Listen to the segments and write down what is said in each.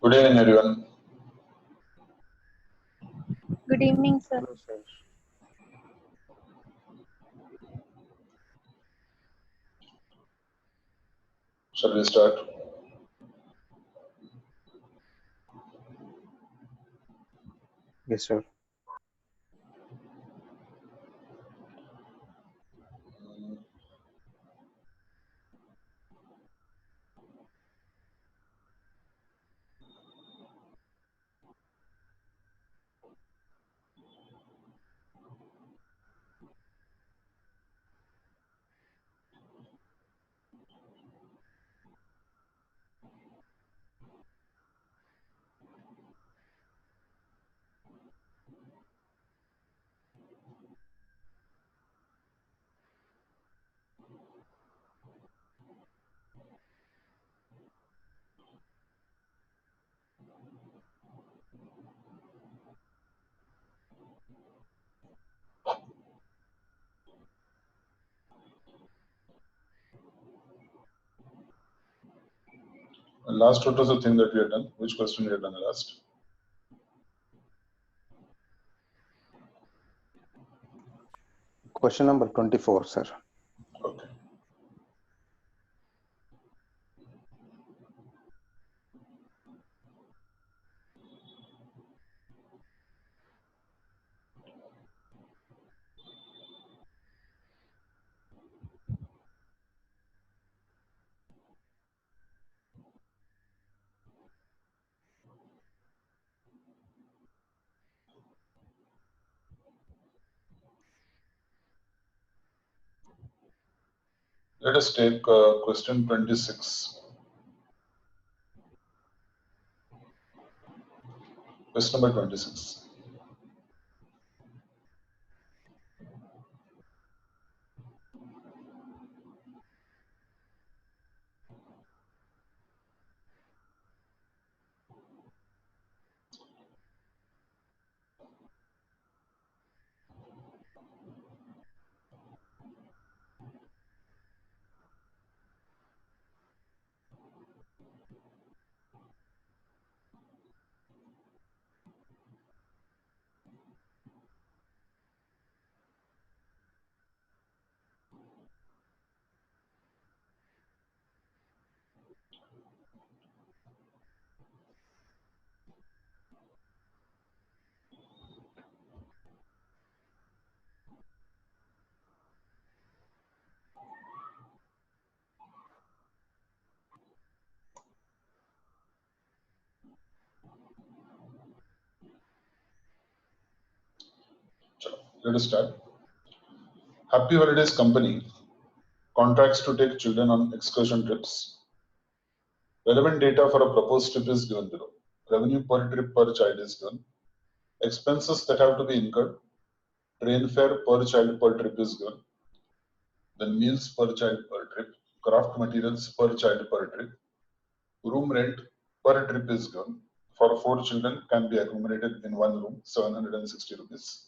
Good evening, everyone. Good evening, sir. Hello, sir. Shall we start? Yes, sir. And last, what was the thing that we had done? Which question we had done last? Question number 24, sir. Okay. Let us take question 26. Question number 26. Let us start. Happy Holidays Company contracts to take children on excursion trips. Relevant data for a proposed trip is given below. Revenue per trip per child is given. Expenses that have to be incurred. Train fare per child per trip is given. Then meals per child per trip. Craft materials per child per trip. Room rent per trip is given. For 4 children can be accommodated in one room, 760 rupees.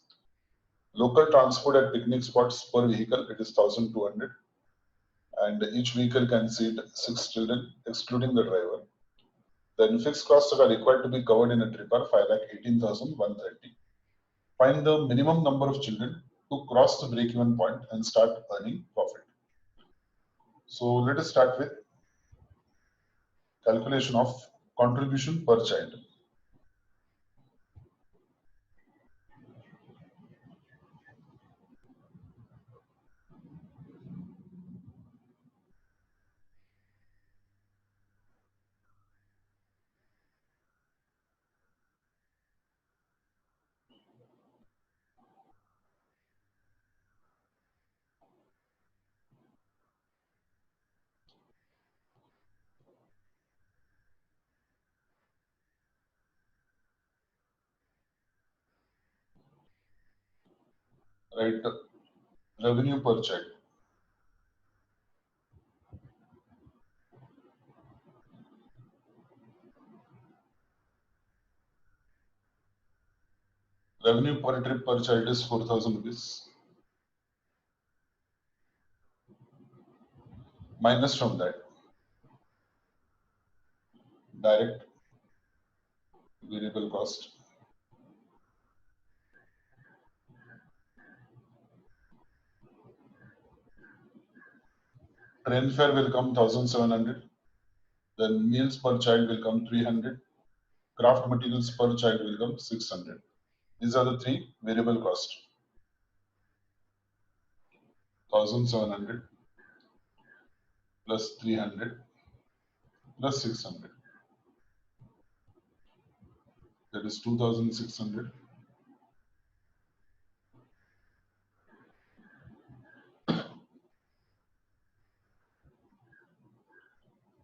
Local transport at picnic spots per vehicle, it is 1200. And each vehicle can seat 6 children, excluding the driver. Then fixed costs that are required to be covered in a trip are 5,18,130. Find the minimum number of children to cross the break-even point and start earning profit. So let us start with calculation of contribution per child. Right, revenue per child. Revenue per trip per child is 4,000 rupees. Minus from that, direct variable cost. Train fare will come 1,700. Then meals per child will come 300. Craft materials per child will come 600. These are the three variable cost. 1,700 plus 300 plus 600. That is 2,600.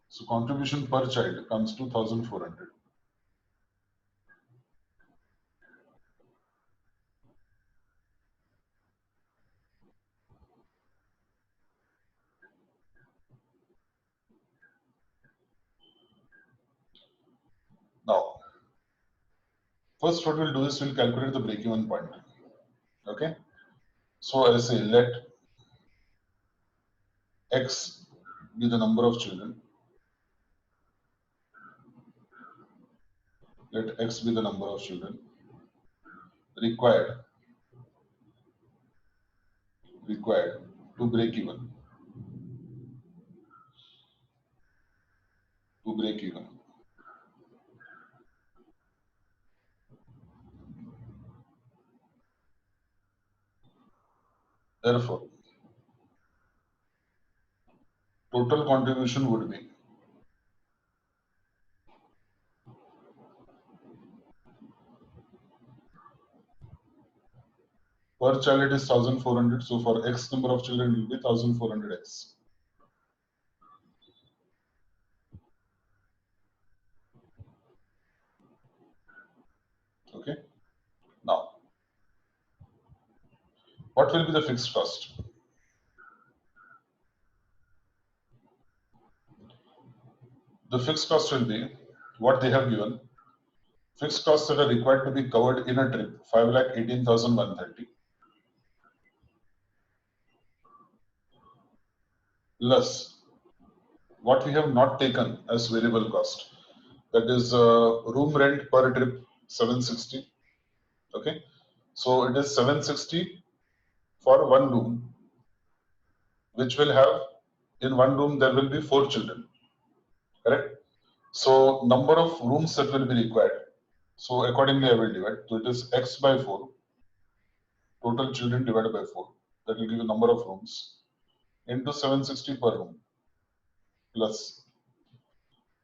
So contribution per child comes to 1,400. Now, first what we'll do is we'll calculate the break-even point. Okay. So I say let X be the number of children. Let X be the number of children required to break even. Therefore, total contribution would be per child it is 1,400. So for X number of children will be 1,400X. Okay. Now, what will be the fixed cost? The fixed cost will be what they have given. Fixed costs that are required to be covered in a trip, 5,18,130 plus what we have not taken as variable cost. That is room rent per trip 760. Okay. So it is 760 for one room, which will have in one room there will be 4 children. Correct. So number of rooms that will be required. So accordingly I will divide. So it is X by 4. Total children divided by 4. That will give you number of rooms into 760 per room plus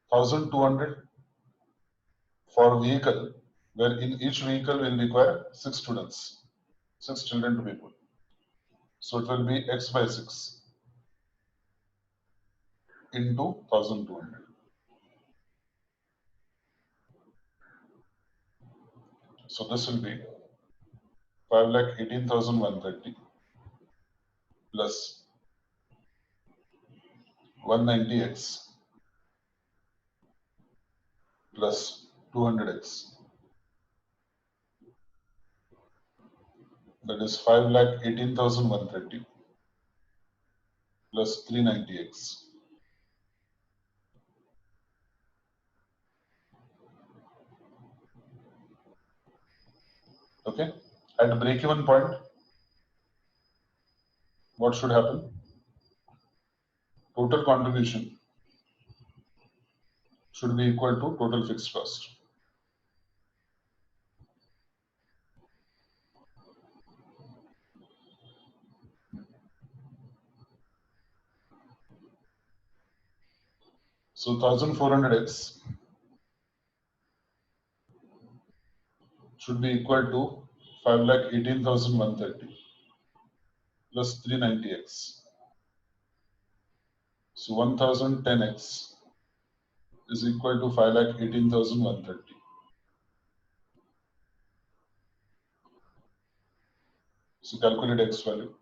1,200 for vehicle, where in each vehicle will require 6 students, 6 children to be put. So it will be X by 6 into 1,200. So this will be 5,18,130 plus 190X plus 200X. That is 5,18,130 plus 390X. Okay. At break-even point, what should happen? Total contribution should be equal to total fixed cost. So 1,400X should be equal to 5,18,130 plus 390X. So 1,010X is equal to 5,18,130. So calculate X value.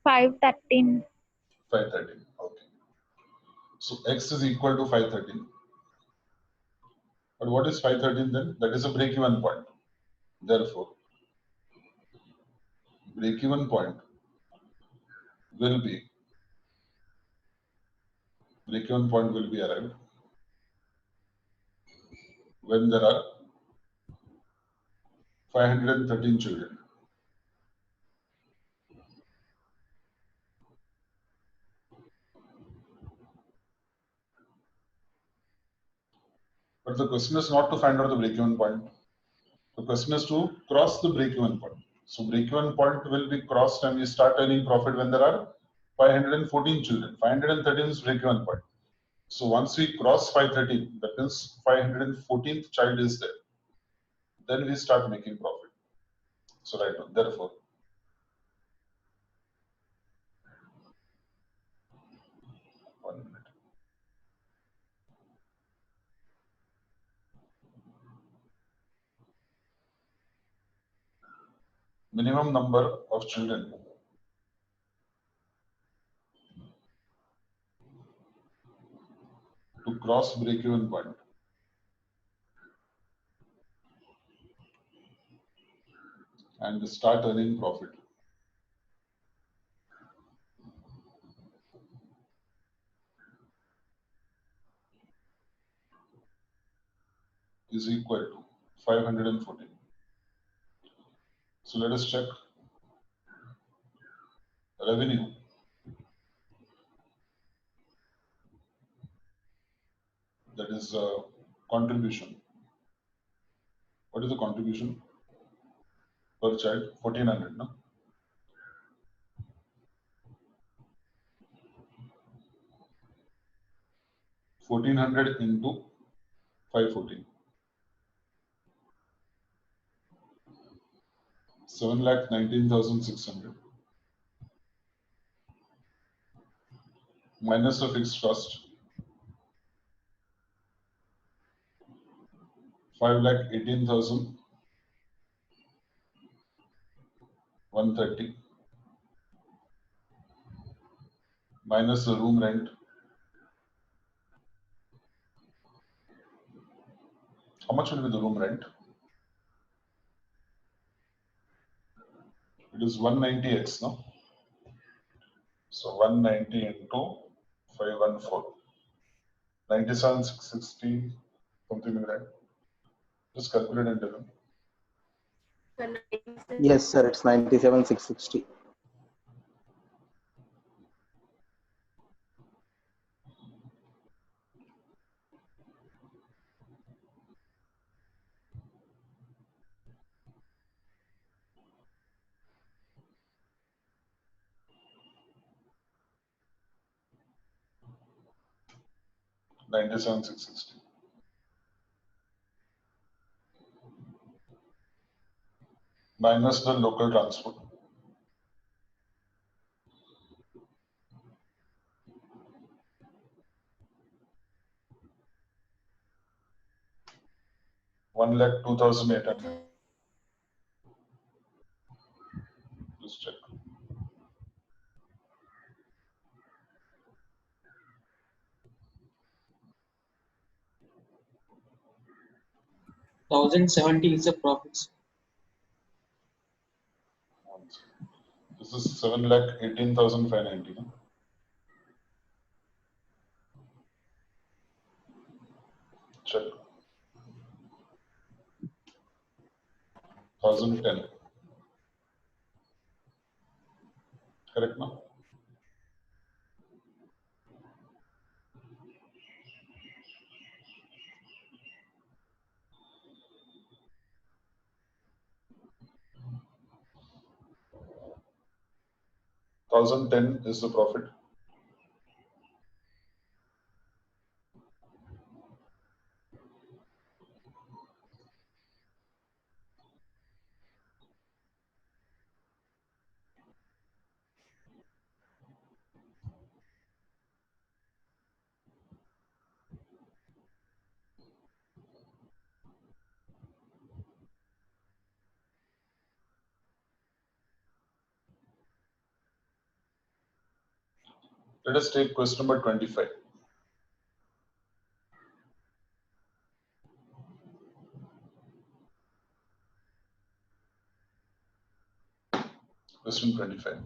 $513. 513. Okay. So X is equal to 513. But what is 513 then? That is a break-even point. Therefore, break-even point will be break-even point will be arrived when there are 513 children. But the question is not to find out the break-even point. The question is to cross the break-even point. So break-even point will be crossed and we start earning profit when there are 514 children. 513 is break-even point. So once we cross 513, that means 514th child is there. Then we start making profit. So right now, therefore, one minute. Minimum number of children to cross break-even point and start earning profit is equal to 514. So let us check revenue. That is contribution. What is the contribution per child? 1400, no? 1400 into 514. 7,19,600 minus the fixed cost 5,18,130 minus the room rent. How much will be the room rent? It is 190x, no? So 190 into 514. 97,660, something like that. Just calculate and tell me. Yes, sir. It's 97,660. $97,660 minus the local transport. $1,02,800. Just check. $1,070 is the profits. This is 7,18,590. No? Check. 1,010. Correct, no? $1,010 is the profit. Let us take question number 25. Question 25.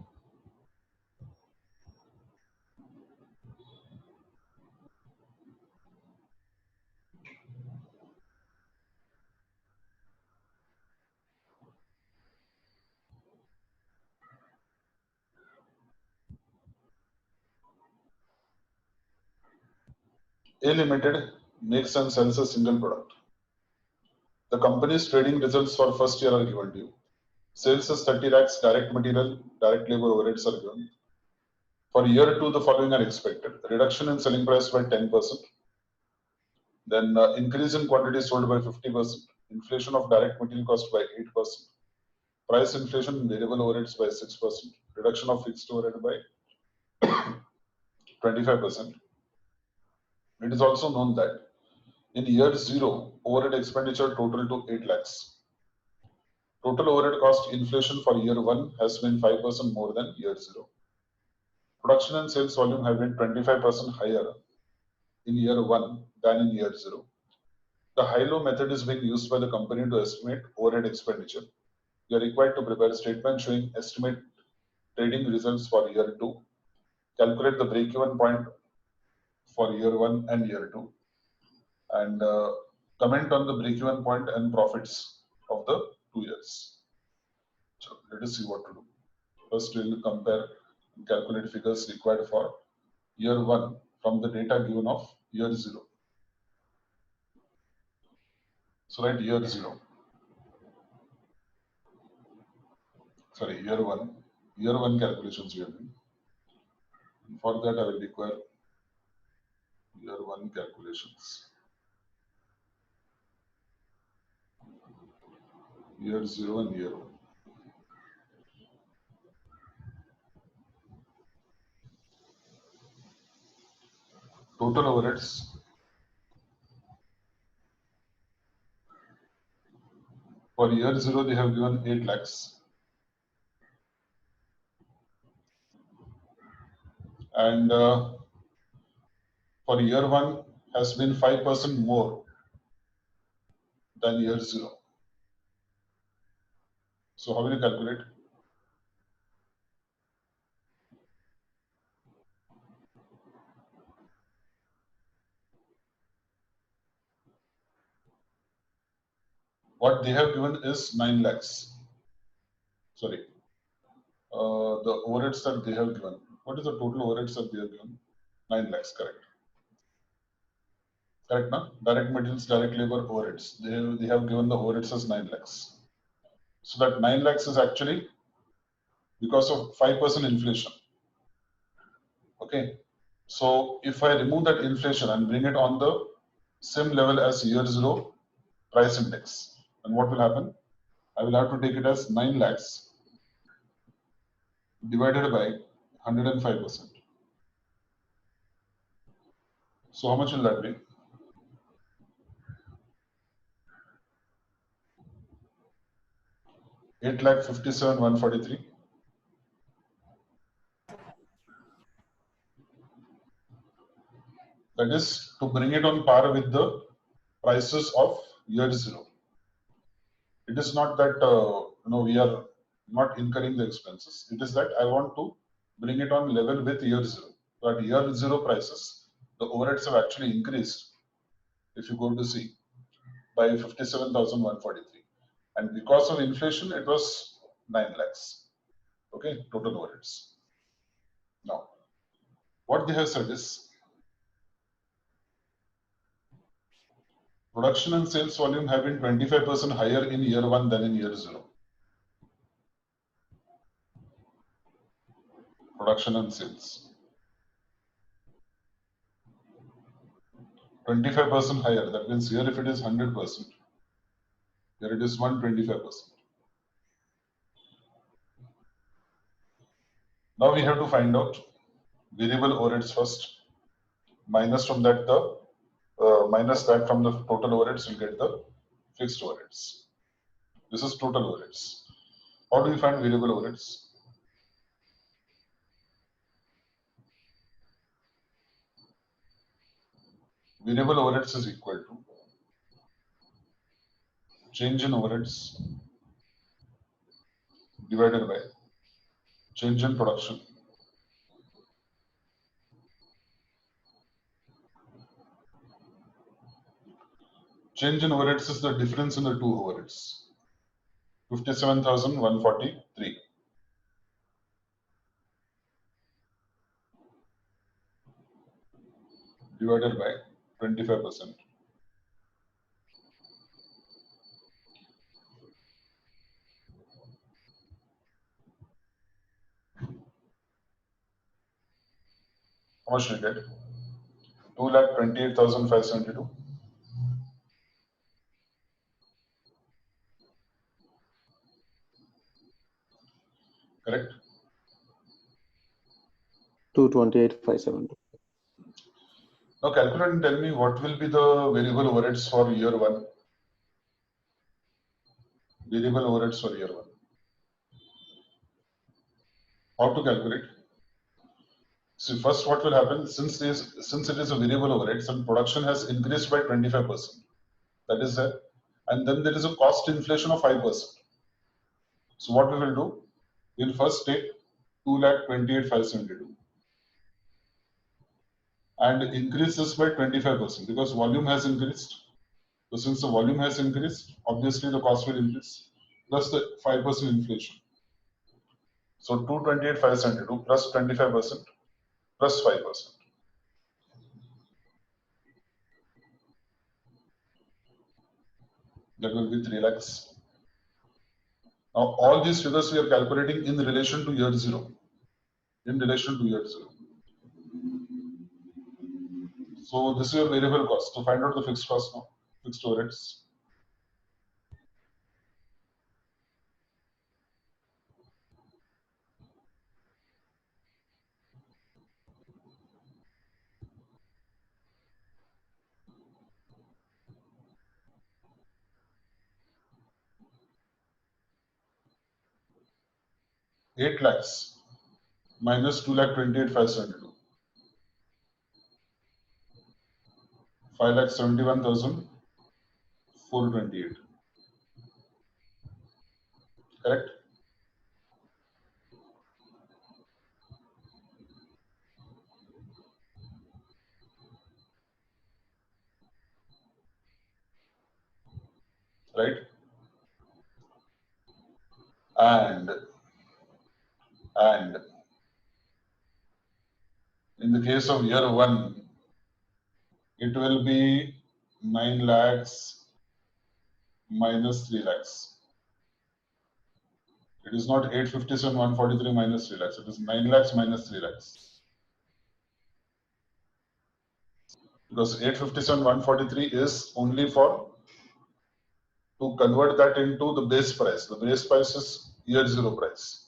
A Limited makes and sells a single product. The company's trading results for first year are given to you. Sales is 30 lakhs, direct material, direct labor overheads are given. For year 2, the following are expected. Reduction in selling price by 10%. Then increase in quantity sold by 50%. Inflation of direct material cost by 8%. Price inflation in variable overheads by 6%. Reduction of fixed overhead by 25%. It is also known that in year 0, overhead expenditure total to 8 lakhs. Total overhead cost inflation for year 1 has been 5% more than year 0. Production and sales volume have been 25% higher in year 1 than in year 0. The high-low method is being used by the company to estimate overhead expenditure. You are required to prepare a statement showing estimate trading results for year 2, calculate the break-even point for year 1 and year 2, and comment on the break-even point and profits of the 2 years. So let us see what to do. First, we will compare and calculate figures required for year 1 from the data given of year 0. So write year 0. Sorry, year 1. Year 1 calculations we are doing. And for that, I will require year 1 calculations. Year 0 and year 1. Total overheads. For year 0, they have given 8 lakhs. And for year 1 has been 5% more than year 0. So how will you calculate? What they have given is 9 lakhs. Sorry. The overheads that they have given. What is the total overheads that they have given? 9 lakhs, correct. Correct, na? Direct materials, direct labor, overheads. They have given the overheads as 9 lakhs. So that 9 lakhs is actually because of 5% inflation. Okay. So if I remove that inflation and bring it on the same level as year 0 price index, then what will happen? I will have to take it as 9 lakhs divided by 105%. So how much will that be? 8,57,143. That is to bring it on par with the prices of year 0. It is not that we are not incurring the expenses. It is that I want to bring it on level with year 0. So at year 0 prices, the overheads have actually increased. If you go to see, by 57,143, and because of inflation, it was 9 lakhs. Okay, total overheads. Now, what they have said is production and sales volume have been 25% higher in year 1 than in year 0. Production and sales. 25% higher. That means here if it is 100%, here it is 125%. Now we have to find out variable overheads first. Minus from that minus that from the total overheads, you'll get the fixed overheads. This is total overheads. How do we find variable overheads? Variable overheads is equal to change in overheads divided by change in production change in overheads is the difference in the two overheads. 57,143 divided by 25%. How much did you get? 2,28,572. Correct? 228,570. Now calculate and tell me what will be the variable overheads for year one. Variable overheads for year one. How to calculate? See, first what will happen, since it is a variable overheads and production has increased by 25%. That is there. And then there is a cost inflation of 5%. So what we will do? We'll first take 2,28,572 and increase this by 25% because volume has increased. So since the volume has increased, obviously the cost will increase plus the 5% inflation. So 228,572 plus 25% plus 5%. That will be 3 lakhs. Now all these figures we are calculating in relation to year zero. In relation to year zero. So this is your variable cost. To find out the fixed cost now, fixed overheads. Eight lakhs minus 2,28,572. 5,71,428. Correct? Right? And in the case of year one, it will be 9 lakhs minus 3 lakhs. It is not 857,143 minus 3 lakhs. It is 9 lakhs minus 3 lakhs. Because 857,143 is only for to convert that into the base price. The base price is year zero price.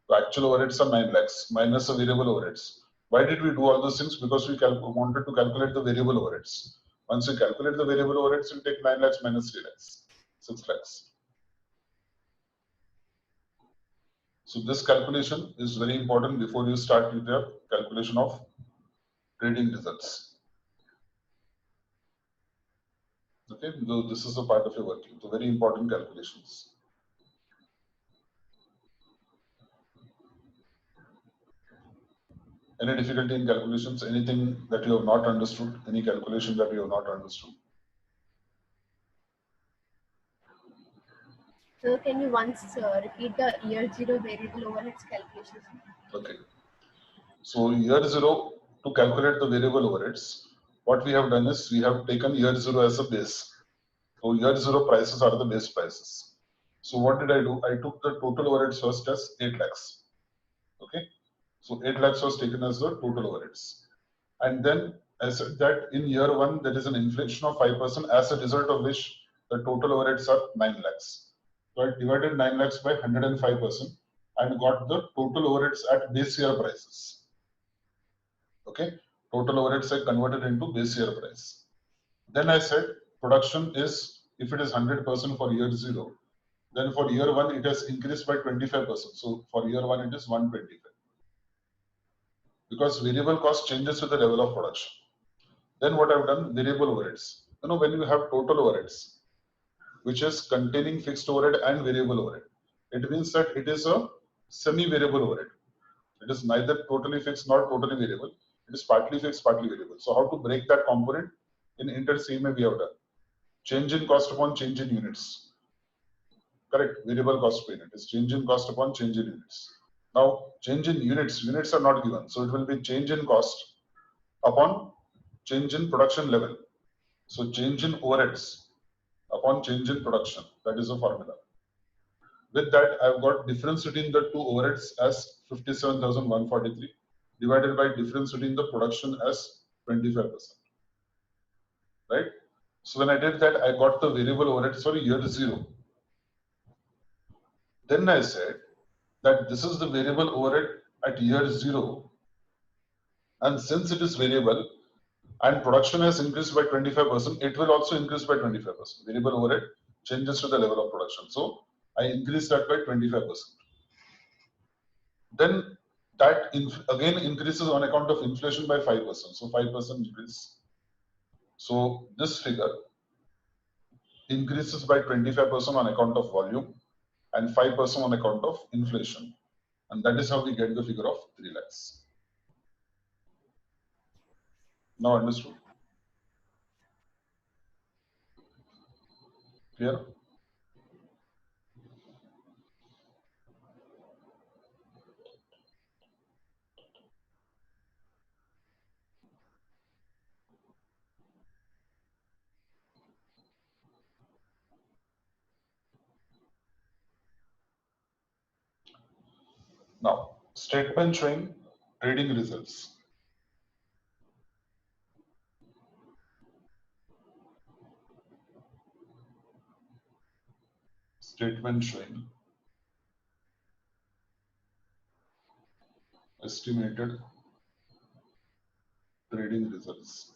The actual overheads are 9 lakhs minus the variable overheads. Why did we do all those things? Because we wanted to calculate the variable overheads. Once you calculate the variable overheads, you take 9 lakhs minus 3 lakhs, 6 lakhs. So this calculation is very important before you start with your calculation of trading results. Okay, so this is a part of your working. So very important calculations. Any difficulty in calculations? Anything that you have not understood? Any calculation that you have not understood? So can you once repeat the year zero variable overheads calculations? Okay. So year zero, to calculate the variable overheads, what we have done is we have taken year zero as a base. So year zero prices are the base prices. So what did I do? I took the total overheads first as 8 lakhs. Okay. So 8 lakhs was taken as the total overheads. And then I said that in year one, there is an inflation of 5% as a result of which the total overheads are 9 lakhs. So I divided 9 lakhs by 105% and got the total overheads at base year prices. Okay. Total overheads I converted into base year price. Then I said production is, if it is 100% for year zero, then for year one, it has increased by 25%. So for year one, it is 125. Because variable cost changes with the level of production. Then what I've done, variable overheads. You know, when you have total overheads, which is containing fixed overhead and variable overhead, it means that it is a semi-variable overhead. It is neither totally fixed nor totally variable. It is partly fixed, partly variable. So how to break that component? In inter-CMA we have done. Change in cost upon change in units. Correct. Variable cost per unit is change in cost upon change in units. Now, change in units are not given. So it will be change in cost upon change in production level. So change in overheads upon change in production. That is a formula. With that, I've got difference between the two overheads as 57,143 divided by difference between the production as 25%. Right? So when I did that, I got the variable overheads for year 0. Then I said that this is the variable overhead at year 0. And since it is variable and production has increased by 25%, it will also increase by 25%. Variable overhead changes to the level of production. So I increase that by 25%. Then that again increases on account of inflation by 5%. So 5% increase. So this figure increases by 25% on account of volume and 5% on account of inflation. And that is how we get the figure of 3 lakhs. Now understood? Clear? Now, statement showing trading results. Statement showing estimated trading results.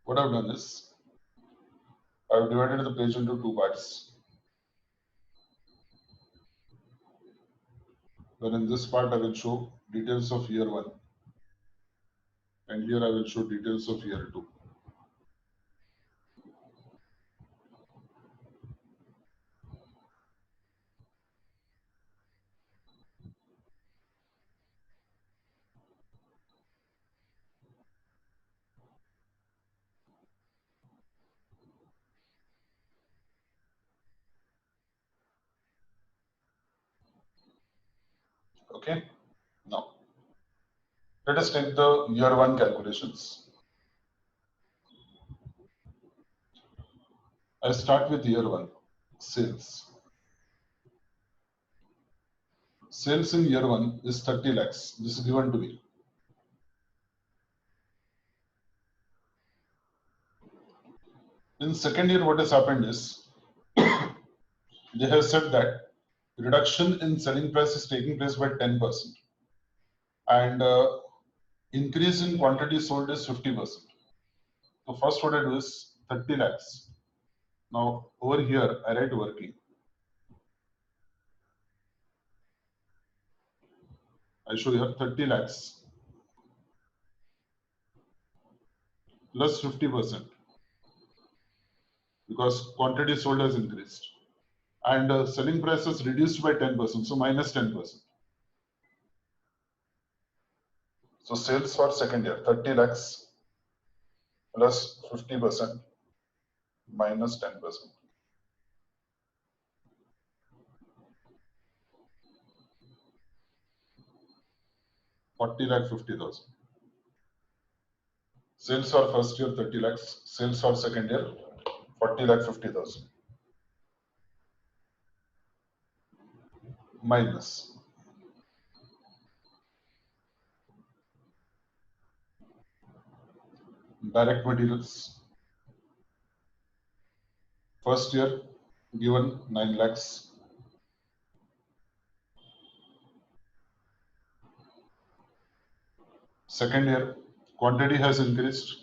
What I've done is, I've divided the page into two parts. Then in this part, I will show details of year 1. And here I will show details of year 2. Okay. Now, let us take the year 1 calculations. I start with year 1, sales. Sales in year 1 is 30 lakhs. This is given to me. In second year, what has happened is, they have said that reduction in selling price is taking place by 10%. And increase in quantity sold is 50%. So first what I do is 30 lakhs. Now over here, I write working. I show here 30 lakhs plus 50% because quantity sold has increased. And selling price is reduced by 10%, so minus 10%. So sales for second year, 30 lakhs plus 50% minus 10%. 40 lakh 50,000. Sales for first year 30 lakhs, sales for second year 40 lakh 50,000. Minus direct materials. First year given 9 lakhs. Second year quantity has increased.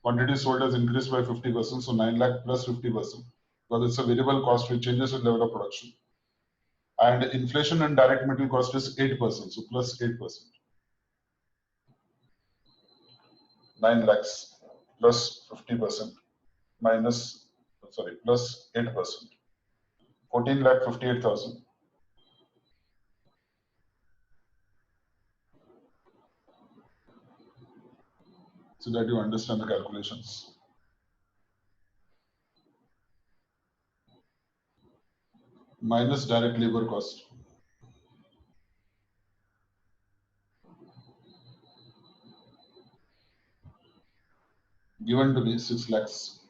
Quantity sold has increased by 50%, so 9 lakh plus 50%. Because it's a variable cost which changes with level of production. And inflation and direct material cost is 8%, so plus 8%. 9 lakhs plus 50% minus, sorry, plus 8%. 14 lakh 58,000. So that you understand the calculations. minus direct labor cost. Given to me 6 lakhs.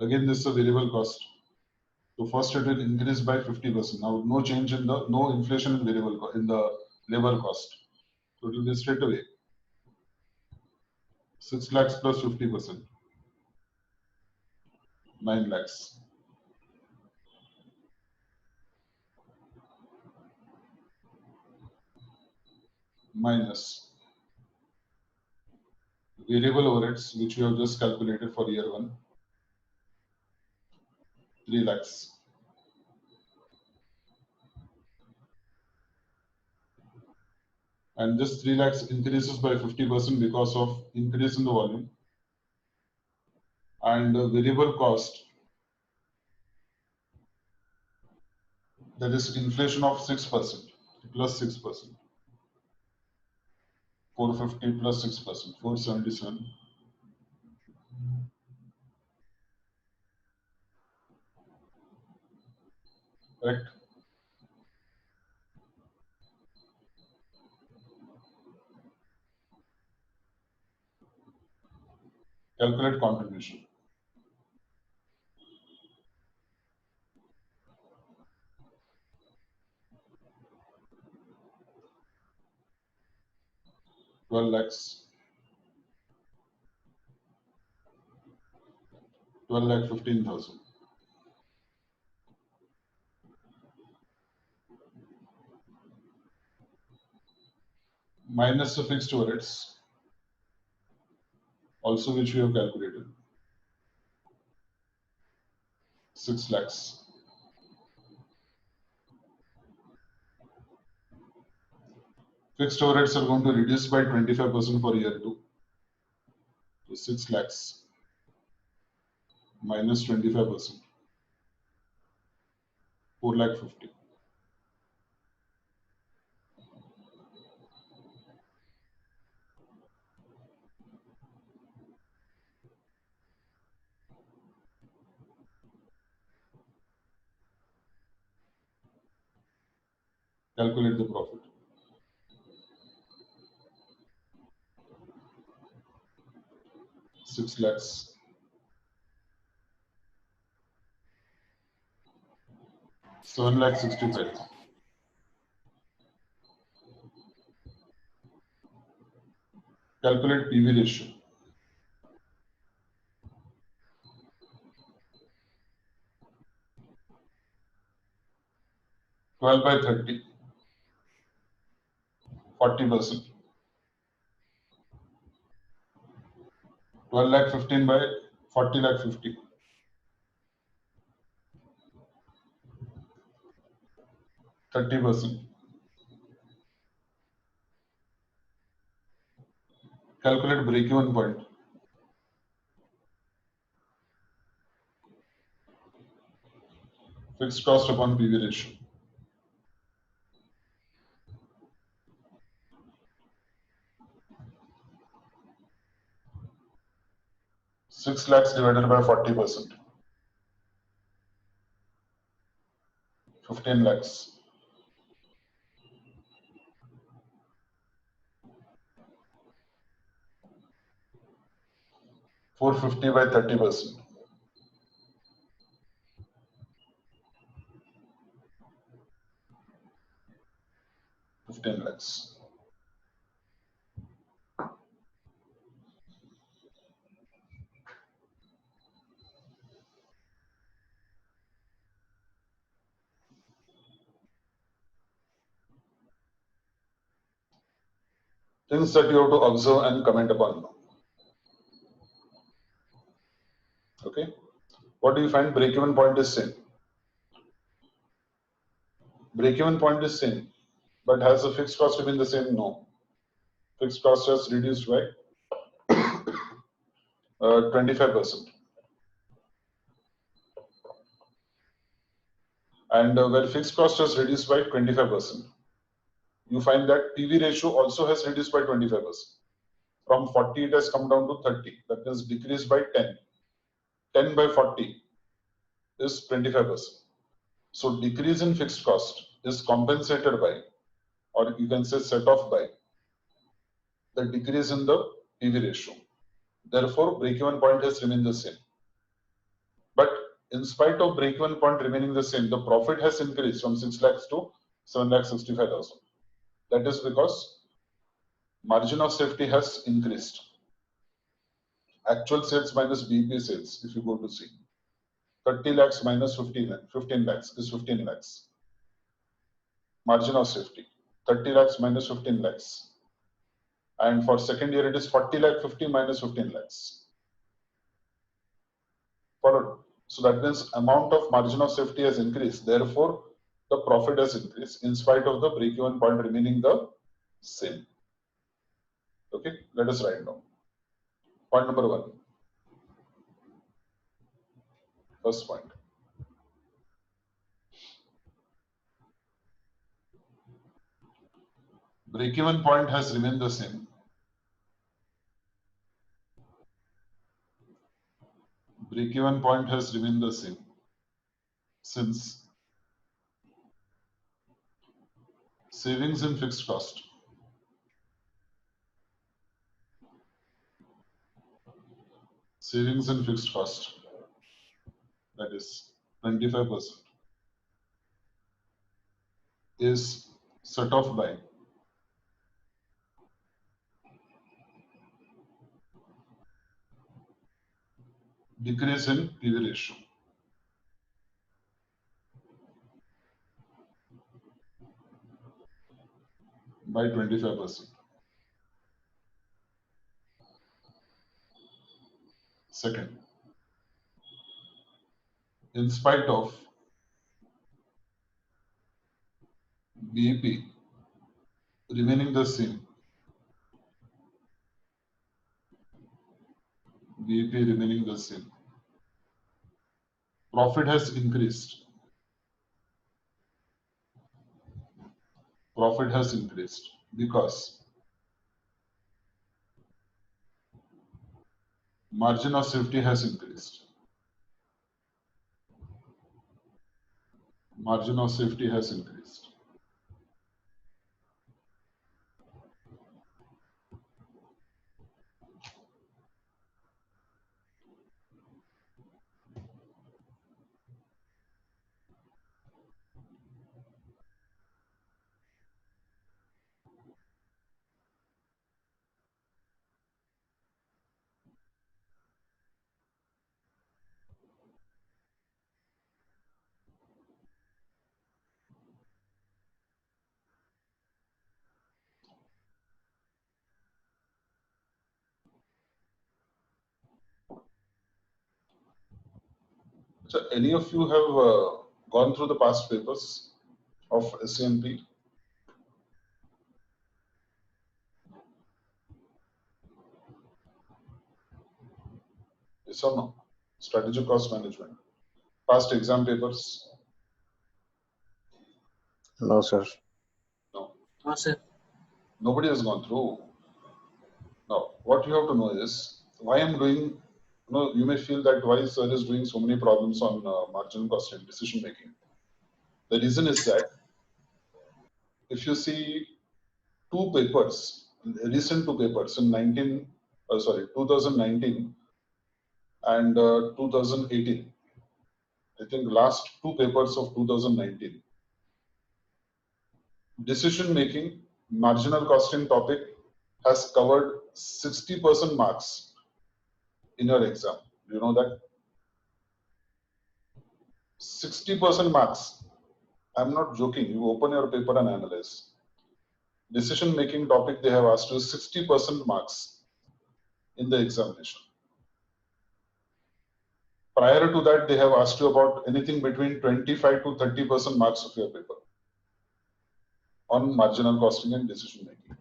Again, this is a variable cost. So first it will increase by 50%. Now no change in the, no inflation in variable in the labor cost. So it will be straight away 6 lakhs plus 50%, 9 lakhs. Minus variable overheads, which we have just calculated for year 1, 3 lakhs. And this 3 lakhs increases by 50% because of increase in the volume. And the variable cost, that is inflation of 6% plus 6%. 450 plus 6%, 477. Correct? Calculate contribution. $12 lakhs. 12,15,000. Minus the fixed overheads, also which we have calculated. 6 lakhs. Fixed overheads are going to reduce by 25% for year 2. So 6 lakhs minus 25%. 4,50,000. Calculate the profit. $6 lakhs. $7,65,000. Calculate PV ratio. $12 by 30. 40%. 12,15,000 by 40,50,000. 30%. Calculate break-even point. Fixed cost upon PV ratio. $6 lakhs divided by 40%. 15 lakhs. $450 by 30%. 15 lakhs. Things that you have to observe and comment upon now. Okay. What do you find? Break-even point is same. Break-even point is same, but has the fixed cost been the same? No. Fixed cost has reduced by 25%. And where fixed cost has reduced by 25%, you find that PV ratio also has reduced by 25%. From 40, it has come down to 30. That means decreased by 10. 10 by 40 is 25%. So decrease in fixed cost is compensated by, or you can say set off by, the decrease in the PV ratio. Therefore, break-even point has remained the same. But in spite of break-even point remaining the same, the profit has increased from 6 lakhs to 7,65,000. That is because margin of safety has increased. Actual sales minus BEP sales, if you go to see, 30 lakhs minus 15 lakhs is 15 lakhs. Margin of safety, 30 lakhs minus 15 lakhs. And for second year, it is 40 lakh 50 minus 15 lakhs. Followed. So that means amount of margin of safety has increased. Therefore, the profit has increased in spite of the break-even point remaining the same. Okay, let us write down. Point number 1. First point. Break-even point has remained the same. Break-even point has remained the same since savings in fixed cost. Savings in fixed cost, that is 25%, is set off by decrease in PV ratio. By 25%. Second, in spite of BEP remaining the same, BEP remaining the same, profit has increased. Profit has increased because margin of safety has increased. Margin of safety has increased. So any of you have gone through the past papers of SCMP? Yes or no? Strategic cost management. Past exam papers? No, sir. No. No, sir. Nobody has gone through. Now, what you have to know is why I'm doing, you may feel that why sir is doing so many problems on marginal cost and decision making. The reason is that if you see two papers, recent two papers in 2019 and 2018, I think last two papers of 2019, decision making, marginal costing topic has covered 60% marks in your exam. Do you know that? 60% marks. I'm not joking. You open your paper and analyze. Decision making topic they have asked you 60% marks in the examination. Prior to that, they have asked you about anything between 25 to 30% marks of your paper on marginal costing and decision making.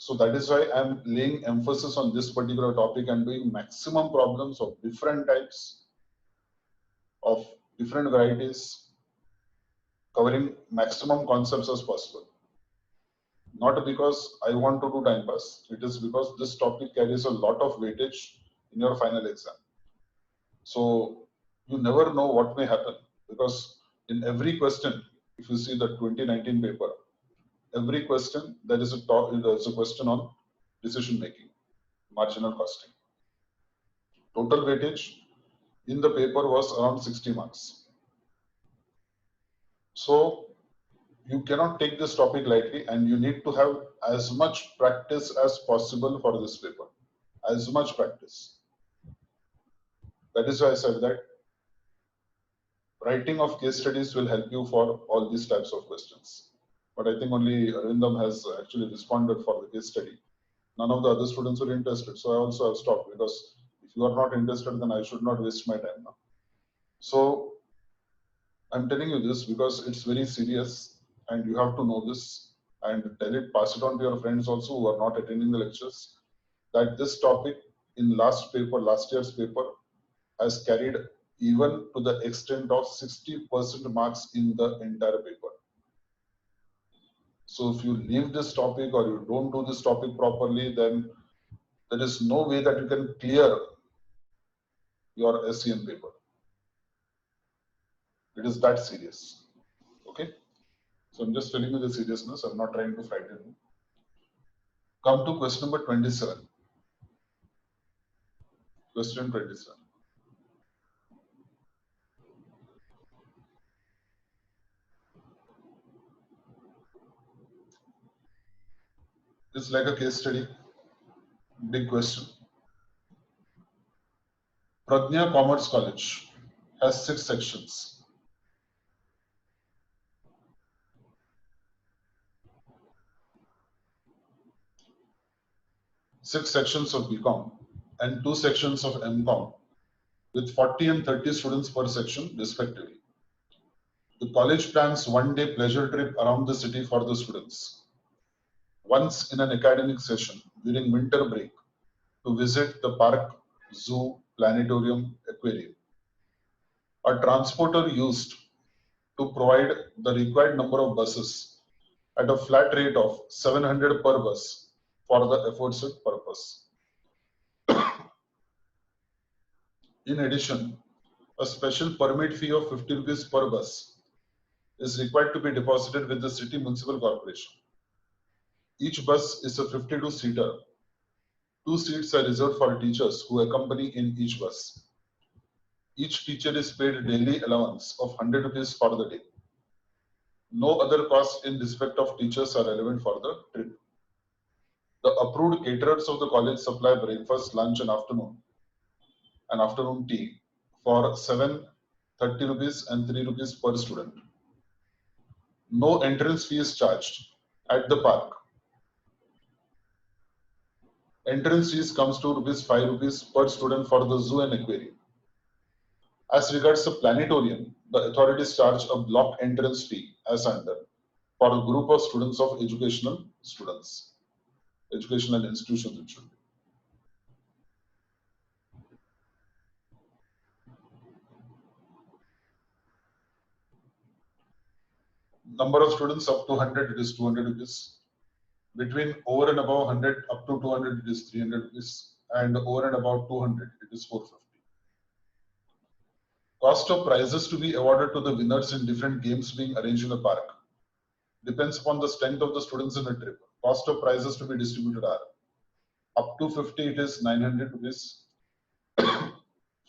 So that is why I'm laying emphasis on this particular topic and doing maximum problems of different types, of different varieties, covering maximum concepts as possible. Not because I want to do time pass. It is because this topic carries a lot of weightage in your final exam. So you never know what may happen because In every question, if you see the 2019 paper, every question there is a question on decision making, marginal costing. Total weightage in the paper was around 60 marks. So you cannot take this topic lightly, and you need to have as much practice as possible for this paper. As much practice. That is why I said that writing of case studies will help you for all these types of questions. But I think only Arindam has actually responded for the case study. None of the other students were interested. So I also have stopped, because if you are not interested, then I should not waste my time now. So I'm telling you this because it's very serious and you have to know this and tell it, pass it on to your friends also who are not attending the lectures, that this topic in last year's paper has carried even to the extent of 60% marks in the entire paper. So if you leave this topic or you don't do this topic properly, then there is no way that you can clear your SEN paper. It is that serious. Okay. So I'm just telling you the seriousness. I'm not trying to frighten you. Come to question number 27. Question 27. It's like a case study. Big question. Pradnya Commerce College has 6 sections. Six sections of BCom and 2 sections of MCom with 40 and 30 students per section respectively. The college plans one-day pleasure trip around the city for the students. Once in an academic session during winter break to visit the park, zoo, planetarium, aquarium. A transporter used to provide the required number of buses at a flat rate of 700 per bus for the aforesaid purpose. In addition, a special permit fee of 50 rupees per bus is required to be deposited with the city municipal corporation. Each bus is a 52-seater. 2 seats are reserved for teachers who accompany in each bus. Each teacher is paid daily allowance of 100 rupees for the day. No other costs in respect of teachers are relevant for the trip. The approved caterers of the college supply breakfast, lunch and afternoon tea for 7, 30 rupees and 3 rupees per student. No entrance fee is charged at the park. Entrance fees comes to 5 rupees per student for the zoo and aquarium. As regards the planetarium, the authorities charge a block entrance fee as under for a group of students of educational institutions it should be. Number of students up to 100, it is 200 rupees. Between over and above 100 up to 200, it is 300 rupees. And over and above 200, it is 450. Cost of prizes to be awarded to the winners in different games being arranged in the park depends upon the strength of the students in the trip. Cost of prizes to be distributed are up to 50, it is 900 rupees.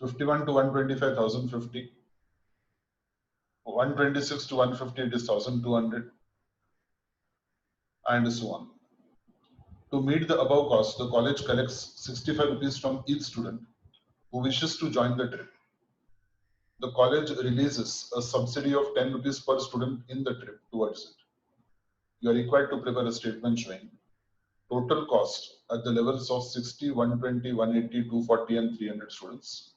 51 to 125, 1050. 126 to 150, it is 1200. And so on. To meet the above cost, the college collects 65 rupees from each student who wishes to join the trip. The college releases a subsidy of 10 rupees per student in the trip towards it. You are required to prepare a statement showing total cost at the levels of 60, 120, 180, 240 and 300 students.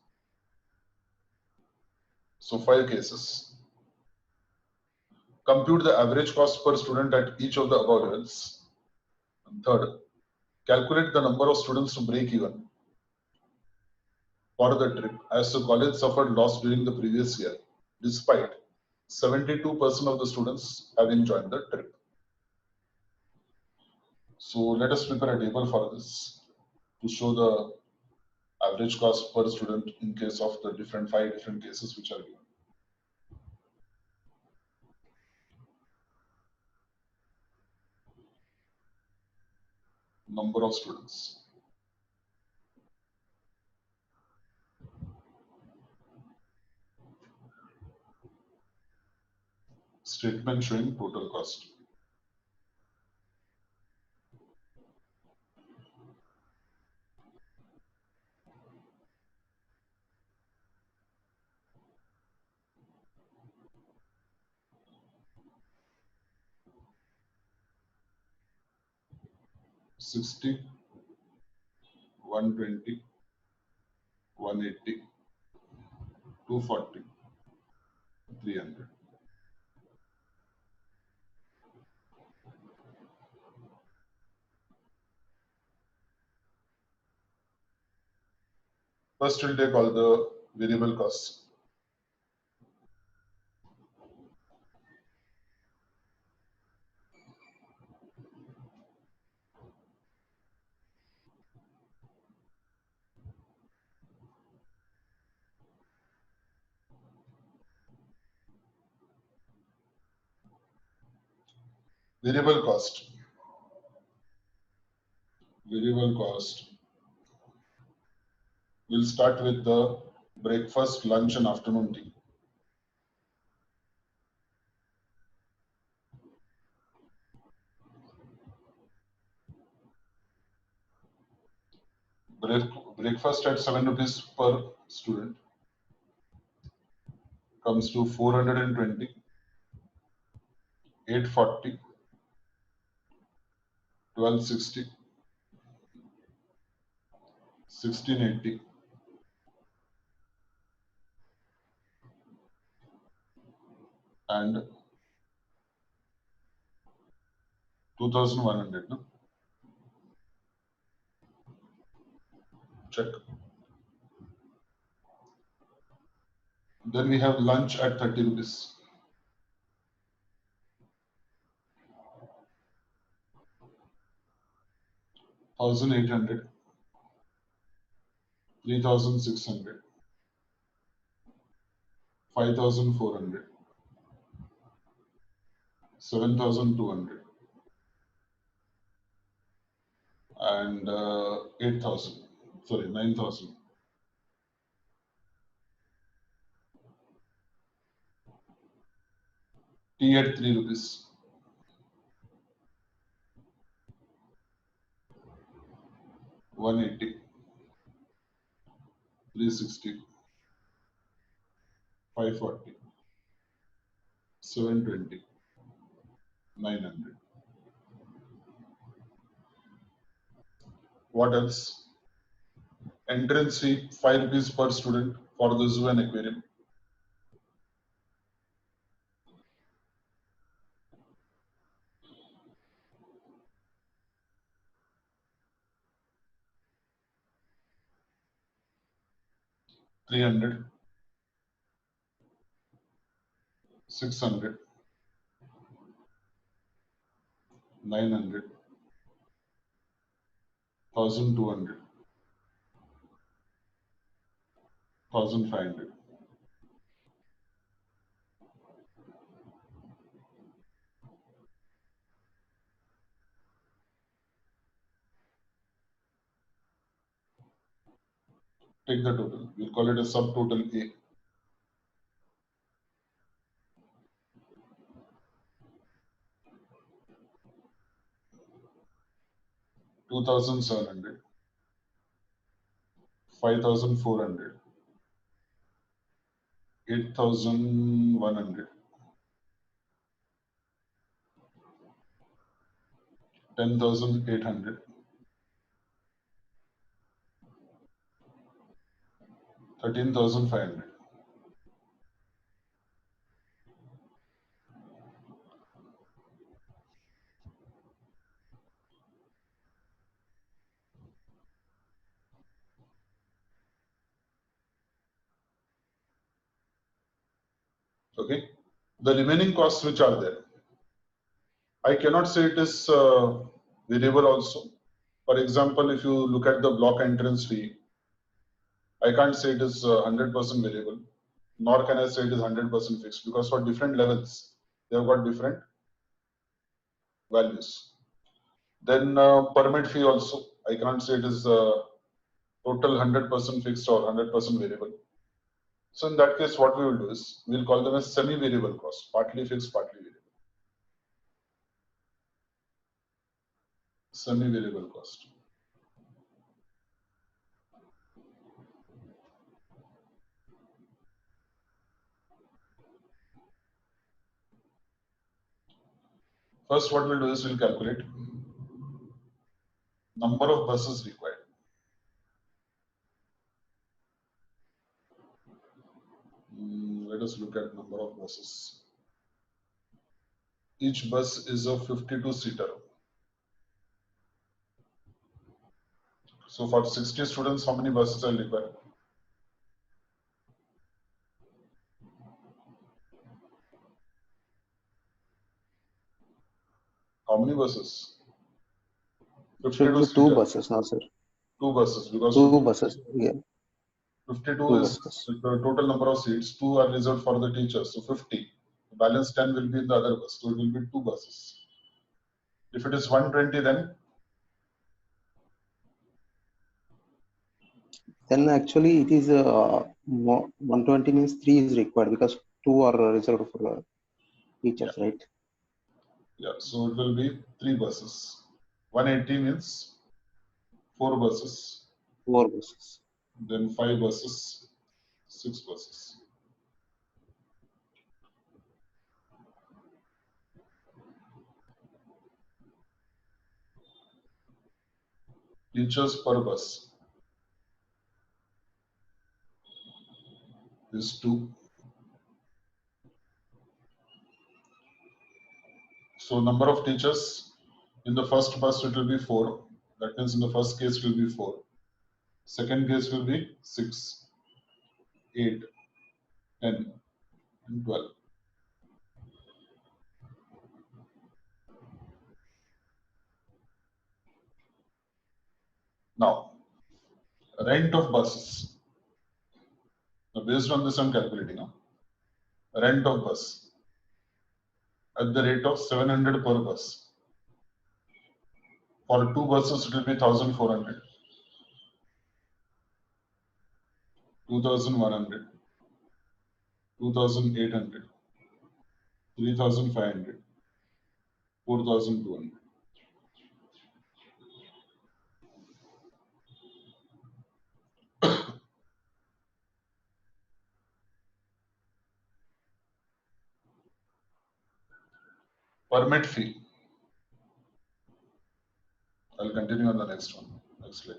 So 5 cases. Compute the average cost per student at each of the above levels. And third, calculate the number of students to break even for the trip as the college suffered loss during the previous year, despite 72% of the students having joined the trip. So let us prepare a table for this to show the average cost per student in case of the 5 different cases which are given. number of students. Statement showing total cost. $60, $120, $180, $240, $300. First, we'll take all the variable costs. Variable cost. Variable cost. We'll start with the breakfast, lunch, and afternoon tea. Breakfast at 7 rupees per student comes to 420, 840, 1260, 1680, and 2100. No? Check. Then we have lunch at 30 rupees. $1,800, 3,600, 5,400, 7,200, and 8,000. Sorry, 9,000. Tea at 3 rupees. $180, $360, $540, $720, $900. What else? Entrance fee 5 rupees per student for the zoo and aquarium. $300, $600, $900, $1,200, $1,500. Take the total. We'll call it a subtotal A. $2,700, $5,400, $8,100, $10,800, $13,500. Okay. The remaining costs which are there, I cannot say it is variable also. For example, if you look at the block entrance fee, I can't say it is 100% variable, nor can I say it is 100% fixed, because for different levels, they have got different values. Then permit fee also. I cannot say it is total 100% fixed or 100% variable. So in that case, what we will do is we'll call them as semi-variable cost, partly fixed, partly variable. Semi-variable cost. First, what we'll do is we'll calculate number of buses required. Let us look at number of buses. Each bus is a 52-seater. So for 60 students, how many buses are required? How many buses? Should be 2 buses now, sir. 2 buses because 2 buses. Yeah. 52 2 is buses. the total number of seats. 2 are reserved for the teachers, so 50. The balance 10 will be in the other bus, so it will be 2 buses. If it is 120, Then actually it is 120 means 3 is required because 2 are reserved for teachers, right? yeah, so it will be 3 buses. 180 means 4 buses, 4 buses. then 5 buses, 6 buses. Teachers per bus is 2. So number of teachers in the first bus it will be 4. That means in the first case it will be 4. Second case will be 6, 8, 10, and 12. Now, rent of buses. Now, based on this, I'm calculating rent of bus at the rate of 700 per bus. For 2 buses, it will be 1,400, 2,100, 2,800, 3,500, 4,200. Permit fee. I'll continue on the next one. Next slide.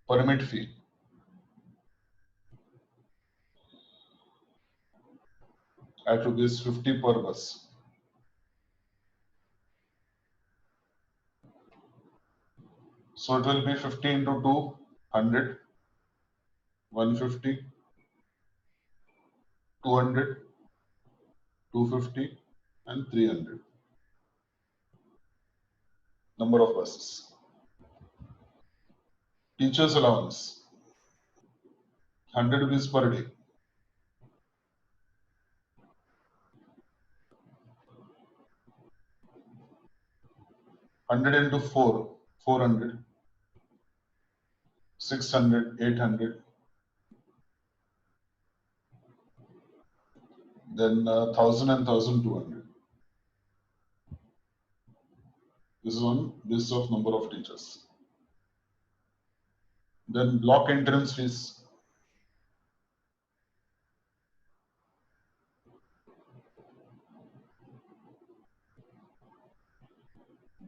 Permit fee. At rupees 50 per bus. So it will be 50 into 2, 100, 150, 200, 250, and 300. Number of buses. Teachers allowance. 100 rupees per day. 100 into 4, 400, 600, 800, then 1,000 and 1,200. This is on basis of number of teachers. Then block entrance fees.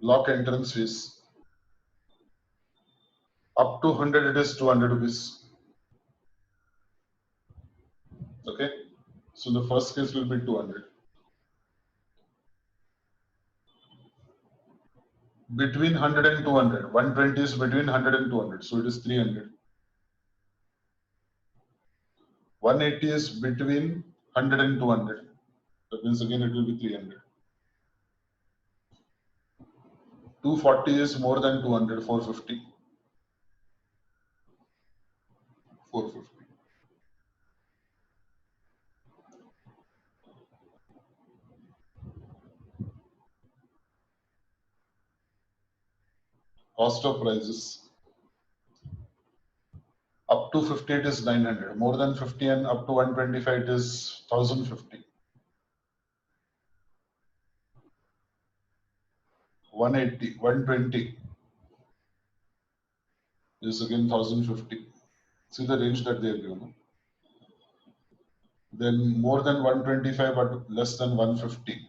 Block entrance fees. Up to 100 it is 200 rupees. Okay. So the first case will be 200. Between 100 and 200. 120 is between 100 and 200. So it is 300. 180 is between 100 and 200. That means again it will be 300. 240 is more than 200, 450. 450. Cost of prices. Up to 50 it is 900. More than 50 and up to 125 it is 1050. 180, 120 is again 1050. See the range that they are given. Then more than 125 but less than 150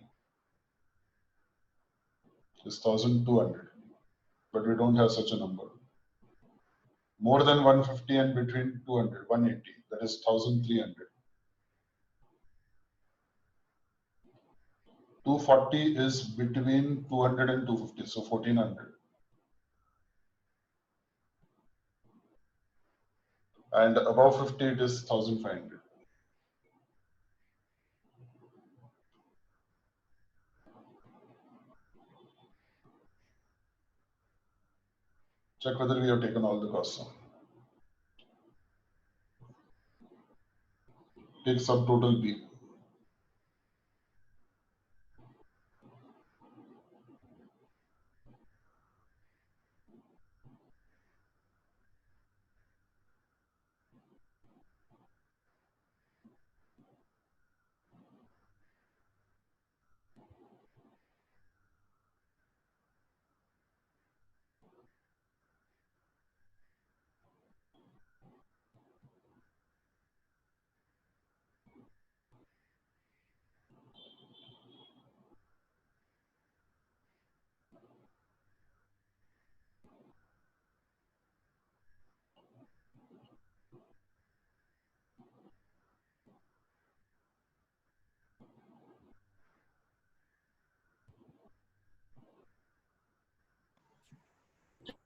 is 1200. But we don't have such a number. More than 150 and between 200, 180, that is 1300. 240 is between 200 and 250, so 1400. And above 50 it is 1500. Check whether we have taken all the costs. Take subtotal B.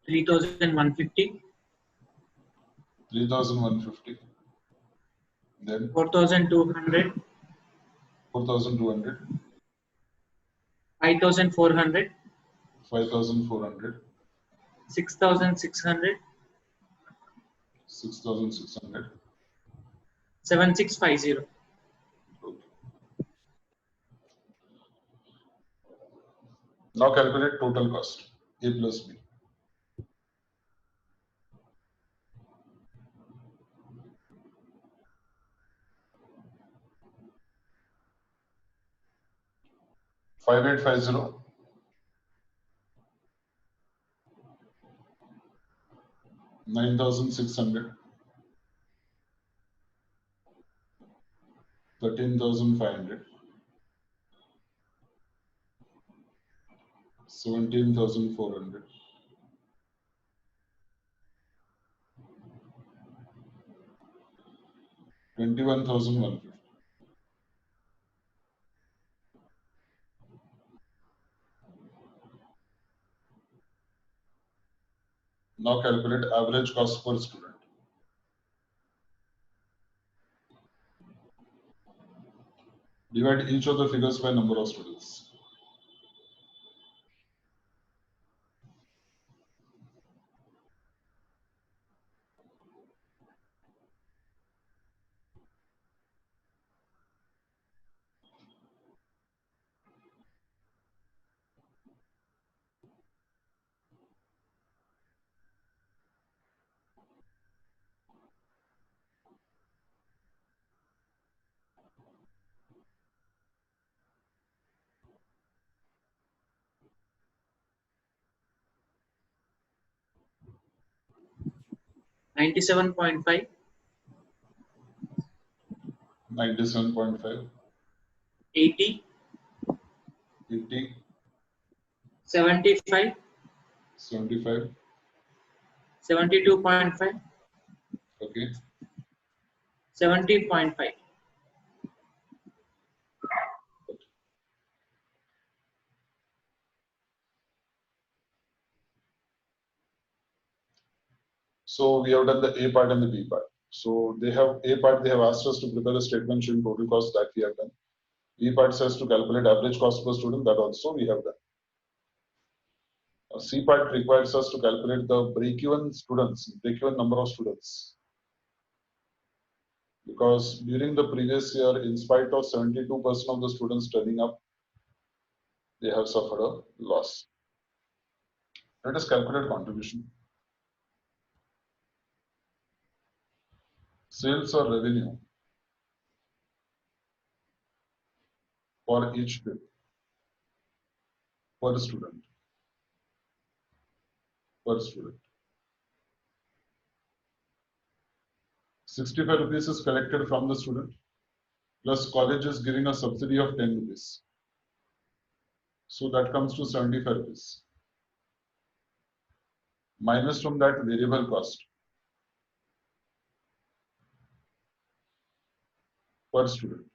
$3,150. 3150. Then 4,200. 4200. 5,400. 5400. 6,600. 6600. 7,650. Okay. Now calculate total cost. A plus B. $5,850. 9,600. 13,500. 17,400. 21,150. Now calculate average cost per student. Divide each of the figures by number of students. $97.5. 97.5. 80. 80. 75. 75. 72.5. Okay. 70.5. So we have done the A part and the B part. So they have A part, they have asked us to prepare a statement showing total cost, that we have done. B part says to calculate average cost per student, that also we have done. C part requires us to calculate the break-even students, break-even number of students. Because during the previous year, in spite of 72% of the students turning up, they have suffered a loss. Let us calculate contribution. Sales or revenue for each trip per student. Per student. 65 rupees is collected from the student, plus college is giving a subsidy of 10 rupees. So that comes to 75 rupees. Minus from that variable cost per student.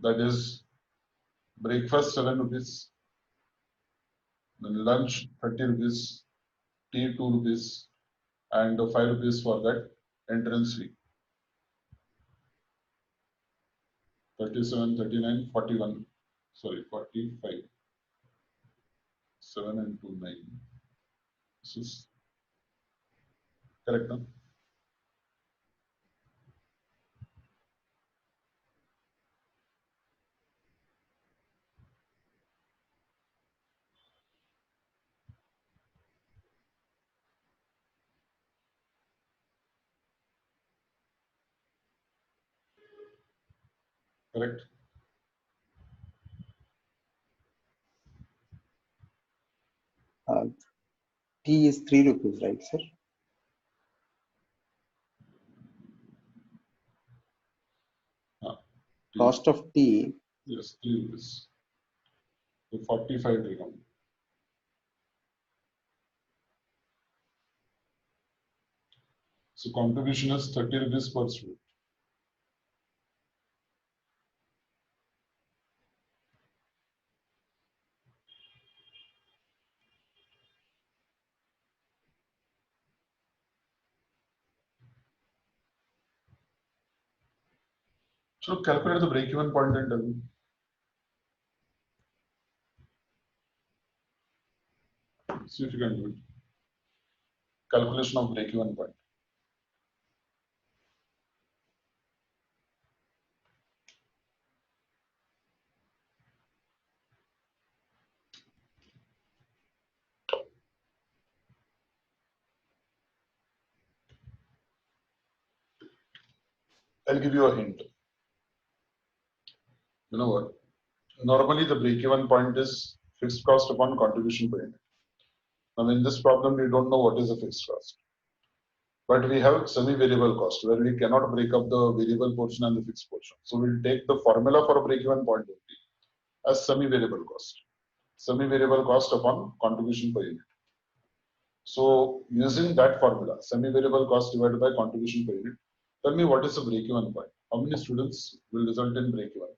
That is breakfast 7 rupees, then lunch 30 rupees, tea 2 rupees, and 5 rupees for that entrance fee. 37, 39, 41, sorry, 45. 7 and 2, 9. This is correct now? Correct? Tea is 3 rupees, right, sir? Cost of tea. Yes, 3 rupees. So 45 dirham. So contribution is 30 rupees per student. So calculate the break-even point and tell me. See if you can do it. Calculation of break-even point. I'll give you a hint. You know what? Normally the break-even point is fixed cost upon contribution per unit. Now in this problem, we don't know what is the fixed cost. But we have semi-variable cost where we cannot break up the variable portion and the fixed portion. So we'll take the formula for a break-even point only as semi-variable cost. Semi-variable cost upon contribution per unit. So using that formula, semi-variable cost divided by contribution per unit, tell me what is the break-even point? How many students will result in break-even?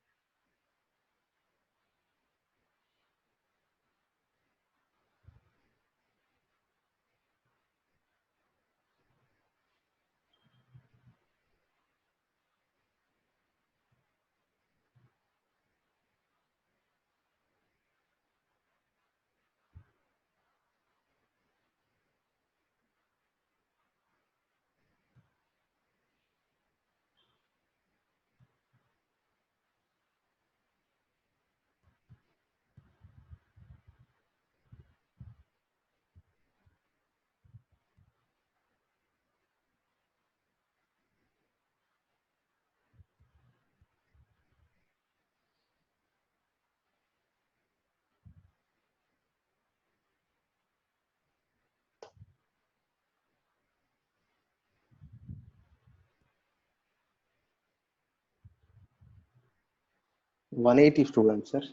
$180 students, sir.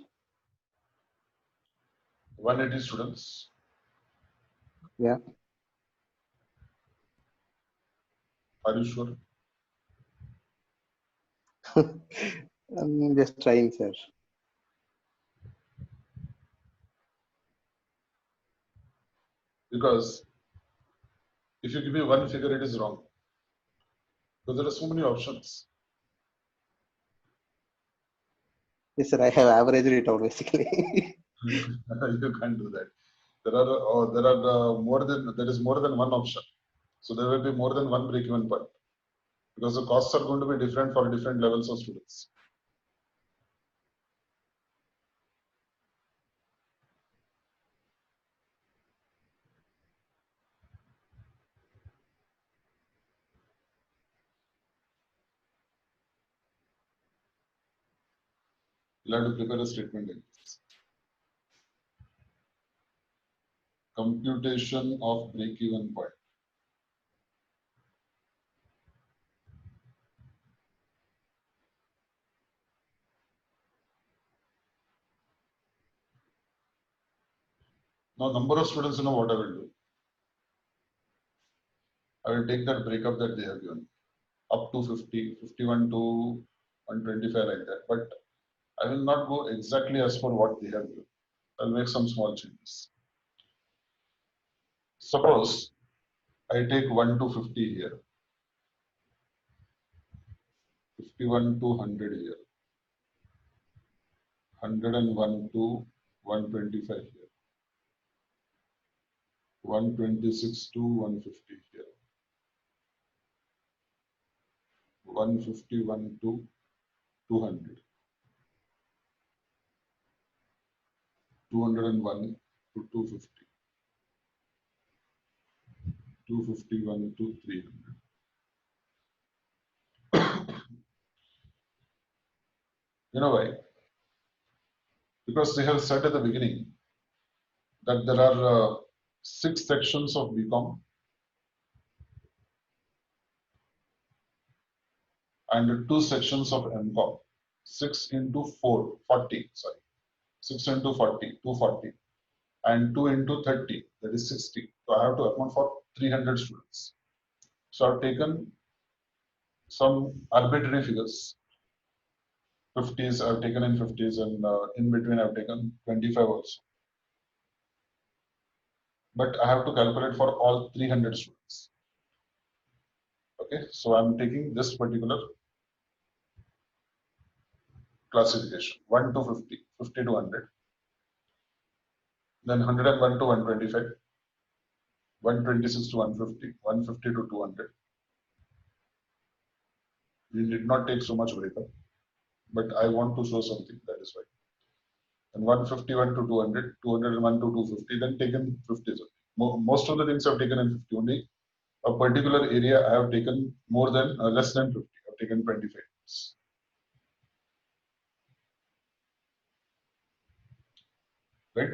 180 students. Yeah. Are you sure? I'm just trying, sir. Because if you give me one figure, it is wrong. Because there are so many options. Yes, sir. I have averaged it out basically. You can't do that. There is more than one option. So there will be more than one break-even point because the costs are going to be different for different levels of students. You'll have to prepare a statement like this. Computation of break-even point. Now, number of students, you know what I will do? I will take that breakup that they have given, up to 50, 51 to 125 like that. But I will not go exactly as per what they have given. I'll make some small changes. Suppose I take 1 to 50 here, 51 to 100 here, 101 to 125 here, 126 to 150 here, 151 to 200, 201 to 250, 251 to 300. You know why? Because they have said at the beginning that there are 6 sections of BCom and 2 sections of MCom. 6 into 4, 40, sorry. 6 into 40, 240. And 2 into 30, that is 60. So I have to account for 300 students. So I've taken some arbitrary figures. 50s, I've taken in 50s, and in between I've taken 25 also. But I have to calculate for all 300 students. Okay, so I'm taking this particular classification, 1 to 50, 50 to 100, then 101 to 125, 126 to 150, 150 to 200. We did not take so much breakup, but I want to show something, that is why. And 151 to 200, 201 to 250, then taken 50s. Most of the things I've taken in 50 only. A particular area I have taken more than, less than 50. I've taken 25. Right?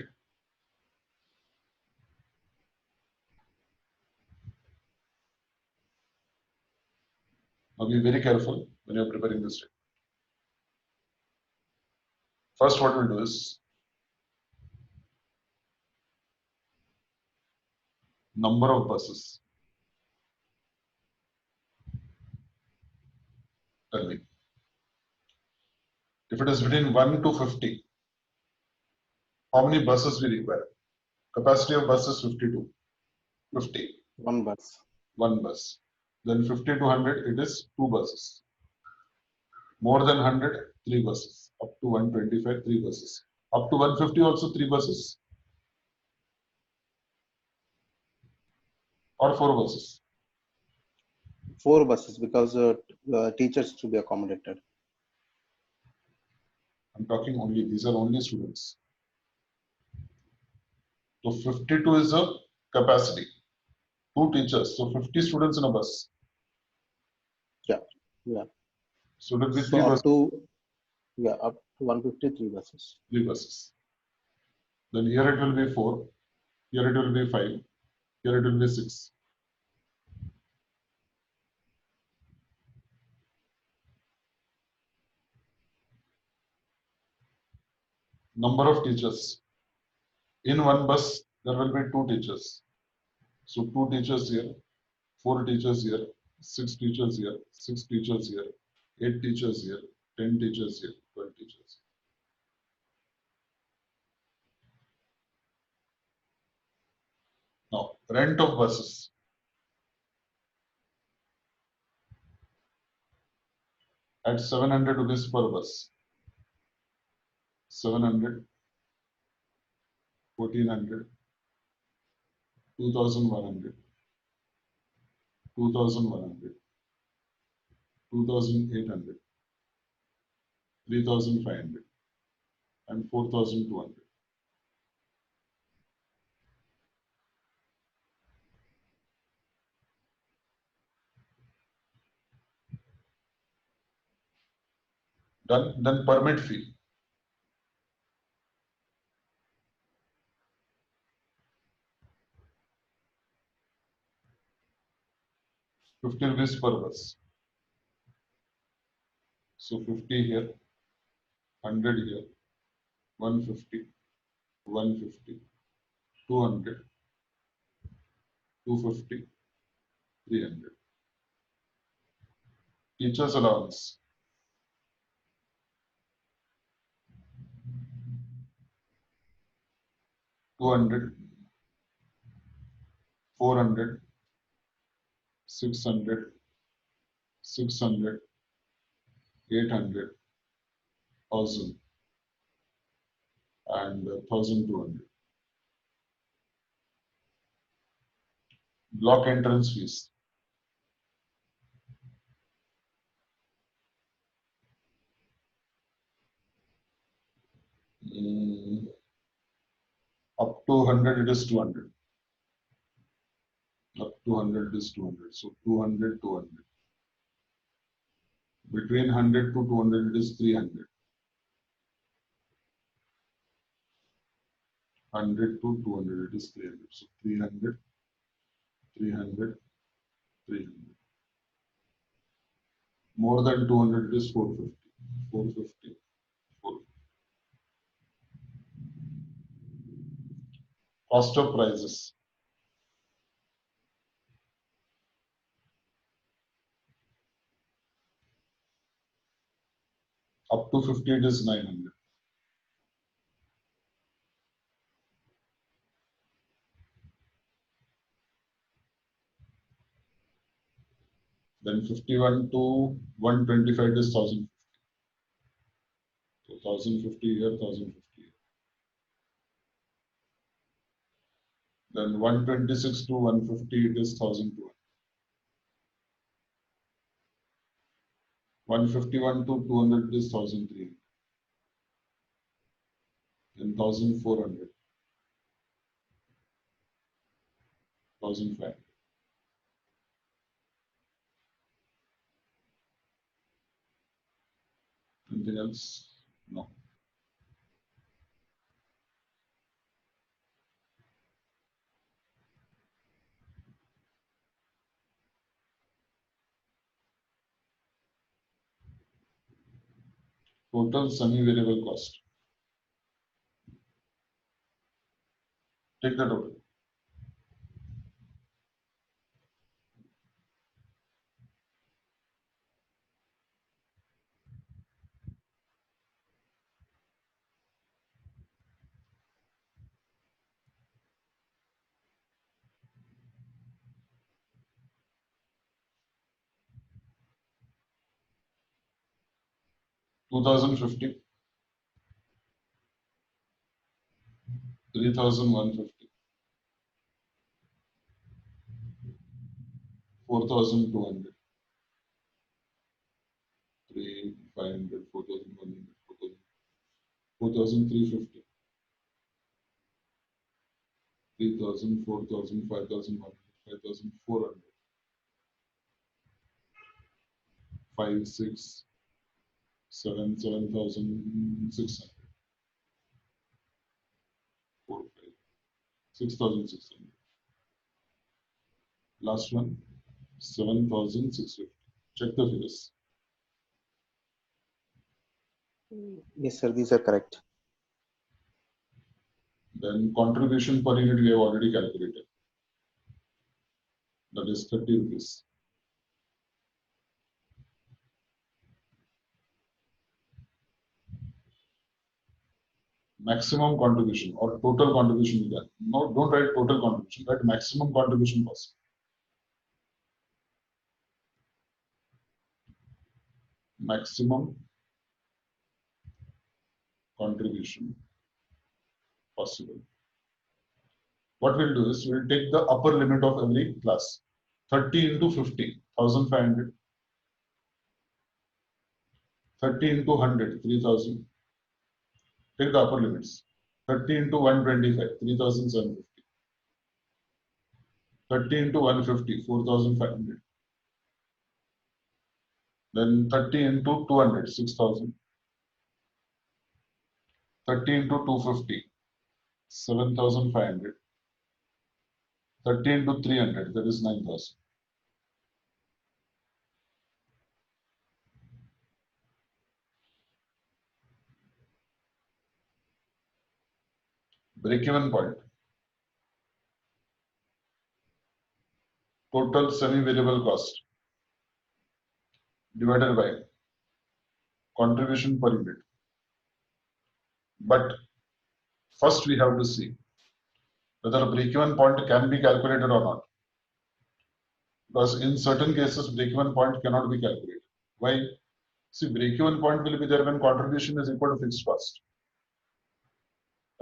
Now be very careful when you're preparing this statement. First, what we'll do is number of buses. Tell me. If it is between 1 to 50, how many buses we require? Capacity of bus is 52. 50. One bus. One bus. Then 50 to 100, it is 2 buses. More than 100, 3 buses. Up to 125, 3 buses. Up to 150 also 3 buses. Or 4 buses. 4 buses because teachers to be accommodated. I'm talking only, these are only students. So 52 is a capacity. 2 teachers. So 50 students in a bus. Yeah. Yeah. So it will be So 3 up buses. up to 153 buses. 3 buses. Then here it will be 4. Here it will be 5. Here it will be 6. Number of teachers. In one bus, there will be 2 teachers. So 2 teachers here, 4 teachers here, 6 teachers here, 6 teachers here, 8 teachers here, 10 teachers here, 12 teachers. Now, rent of buses. At 700 rupees per bus. 700, 1400, 2100, 2100, 2800, 3500, and 4200. Done. Then permit fee. 50 rupees per bus. So 50 here, 100 here, 150, 150, 200, 250, 300. Teachers allowance. 200, 400, 600, 600, 800, 1000, and 1200. Block entrance fees. Up to 100 it is 200. Up to 100 is 200. So 200, 200. Between 100 to 200 it is 300. 100 to 200 it is 300. So 300, 300, 300. More than 200 it is 450. 450, 450. Cost of prices. Up to 50 it is 900. Then 51 to 125 it is 1000. So 1050 here, 1050 here. Then 126 to 150 it is 1200. 151 to 200 is 1300. Then 1400, 1500. Anything else? No. Total semi-variable cost. Take the total. $2,050, $3,150, $4,200, $3,500, $4,100, $4,350, $3,000, $4,000, $5,100, $5,400, $5,000, $6,000, $7,000, $7,600, $4,500, $6,600. Last one, 7,650. Check the figures. Yes, sir, these are correct. Then contribution per unit we have already calculated. That is 30 rupees. Maximum contribution or total contribution you get. No, don't write total contribution, write maximum contribution possible. Maximum contribution possible. What we'll do is we'll take the upper limit of every class. 30 into 50, 1,500. 30 into 100, 3,000. Take the upper limits. 30 into 125, 3,750. 30 into 150, 4,500. Then 30 into 200, 6,000. 30 into 250, 7,500. 30 into 300, that is 9,000. break-even point, total semi-variable cost divided by contribution per unit. But first we have to see whether a break-even point can be calculated or not. Because in certain cases, break-even point cannot be calculated. Why? See, break-even point will be there when contribution is equal to fixed cost.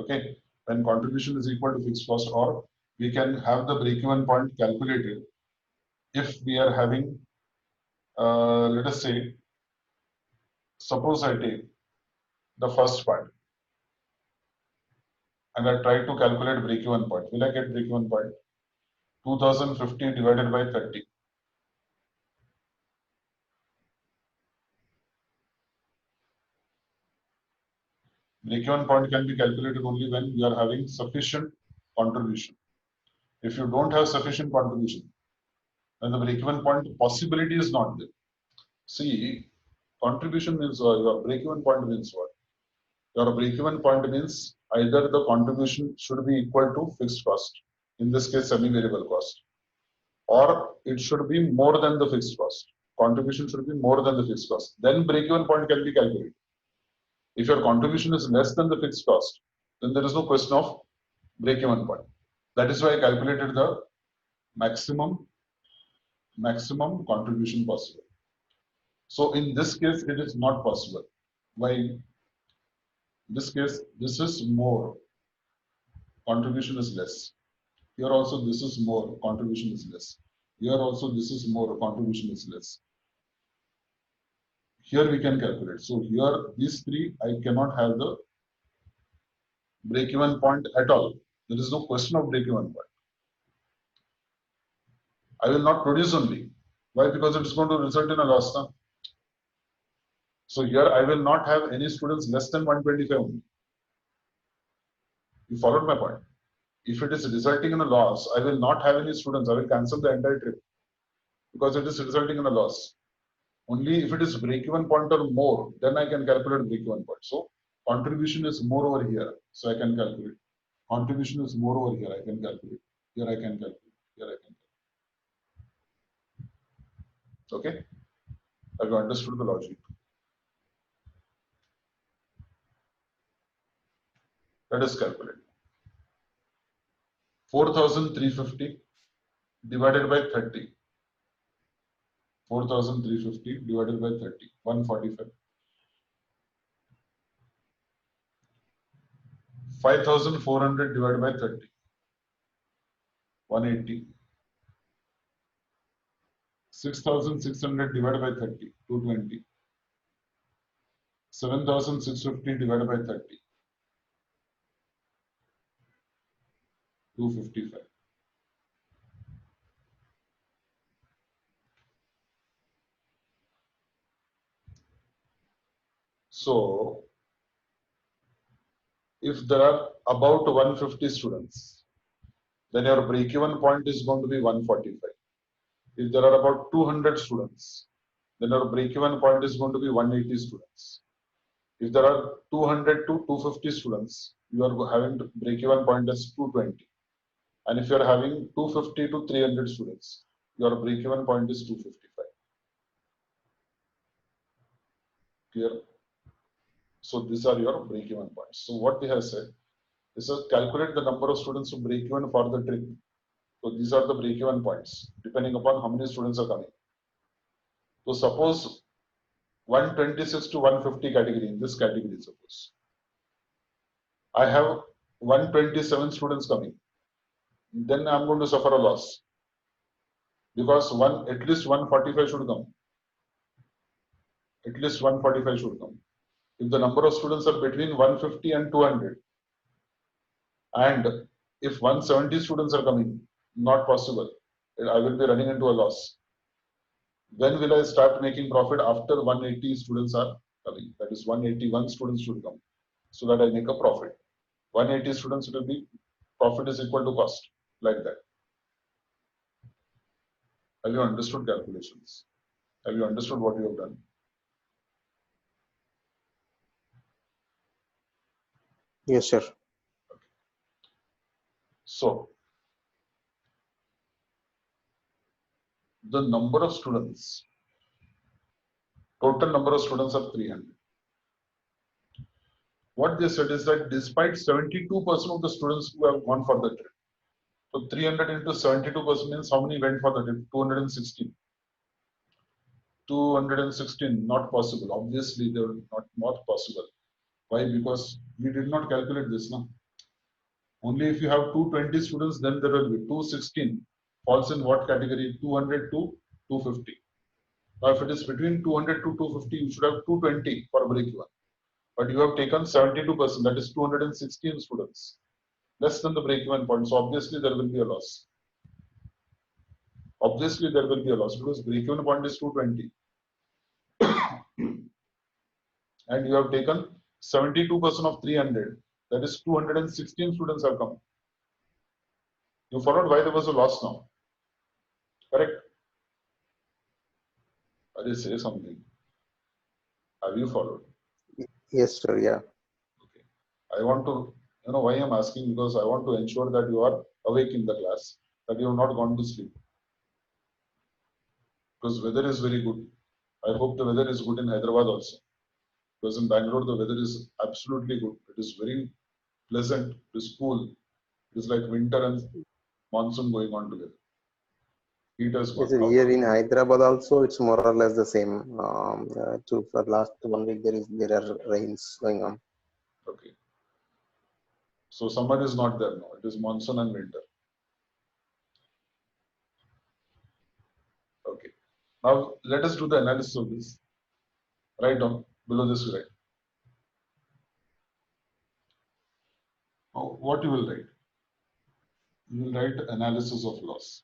Okay, when contribution is equal to fixed cost, or we can have the break-even point calculated if we are having, let us say, suppose I take the first part and I try to calculate break-even point. Will I get break-even point? 2050 divided by 30. Break-even point can be calculated only when you are having sufficient contribution. If you don't have sufficient contribution, then the break-even point possibility is not there. See, contribution means your break-even point means what? Your break-even point means either the contribution should be equal to fixed cost, in this case semi-variable cost, or it should be more than the fixed cost. Contribution should be more than the fixed cost. Then break-even point can be calculated. If your contribution is less than the fixed cost, then there is no question of break-even point. That is why I calculated the maximum contribution possible. So in this case, it is not possible. Why? In this case, this is more, contribution is less. Here also this is more, contribution is less. Here also this is more, contribution is less. Here we can calculate. So here these three, I cannot have the break-even point at all. There is no question of break-even point. I will not produce only. Why? Because it is going to result in a loss. Now. So here I will not have any students less than 125 only. You followed my point. If it is resulting in a loss, I will not have any students. I will cancel the entire trip because it is resulting in a loss. Only if it is break-even point or more, then I can calculate break-even point. So contribution is more over here, so I can calculate. Contribution is more over here, I can calculate. Here I can calculate. Here I can calculate. Okay? Have you understood the logic? Let us calculate. 4,350 divided by 30. 4,350 divided by 30. 145. 5,400 divided by 30. 180. 6,600 divided by 30. 220. 7,650 divided by 30. 255. So, if there are about 150 students, then your break-even point is going to be 145. If there are about 200 students, then your break-even point is going to be 180 students. If there are 200 to 250 students, you are having break-even point as 220. And if you are having 250 to 300 students, your break-even point is 255. Clear? So these are your break-even points. So what we have said is calculate the number of students to break even for the trip. So these are the break-even points, depending upon how many students are coming. So suppose 126 to 150 category, in this category, suppose I have 127 students coming, then I'm going to suffer a loss because at least 145 should come. At least 145 should come. If the number of students are between 150 and 200, and if 170 students are coming, not possible. I will be running into a loss. When will I start making profit? After 180 students are coming. That is 181 students should come so that I make a profit. 180 students will be profit is equal to cost, like that. Have you understood calculations? Have you understood what you have done? Yes, sir. So the number of students, total number of students are 300. What they said is that despite 72% of the students who have gone for the trip, so 300 into 72% means how many went for the trip? 216. 216, not possible. Obviously, they were not possible. Why? Because we did not calculate this now. Only if you have 220 students, then there will be 216. Falls in what category? 200 to 250. Now, if it is between 200 to 250, you should have 220 for break even. But you have taken 72%, that is 216 students, less than the break even point. So obviously there will be a loss. Obviously there will be a loss because break even point is 220. And you have taken 72% of 300, that is 216 students have come. You followed why there was a loss now? Correct? I just say something. Have you followed? Yes, sir. Yeah. Okay. I want to, why I'm asking, because I want to ensure that you are awake in the class, that you have not gone to sleep. Because weather is very good. I hope the weather is good in Hyderabad also. Because in Bangalore, the weather is absolutely good. It is very pleasant. It is cool. It is like winter and monsoon going on together. Heat has Yes, gone. sir. How Here about in you? Hyderabad also, it's more or less the same. For last 1 week, there are rains going on. Okay. So summer is not there now. It is monsoon and winter. Okay. Now let us do the analysis of this. Write down below this. Write. Now, what you will write? You will write analysis of loss.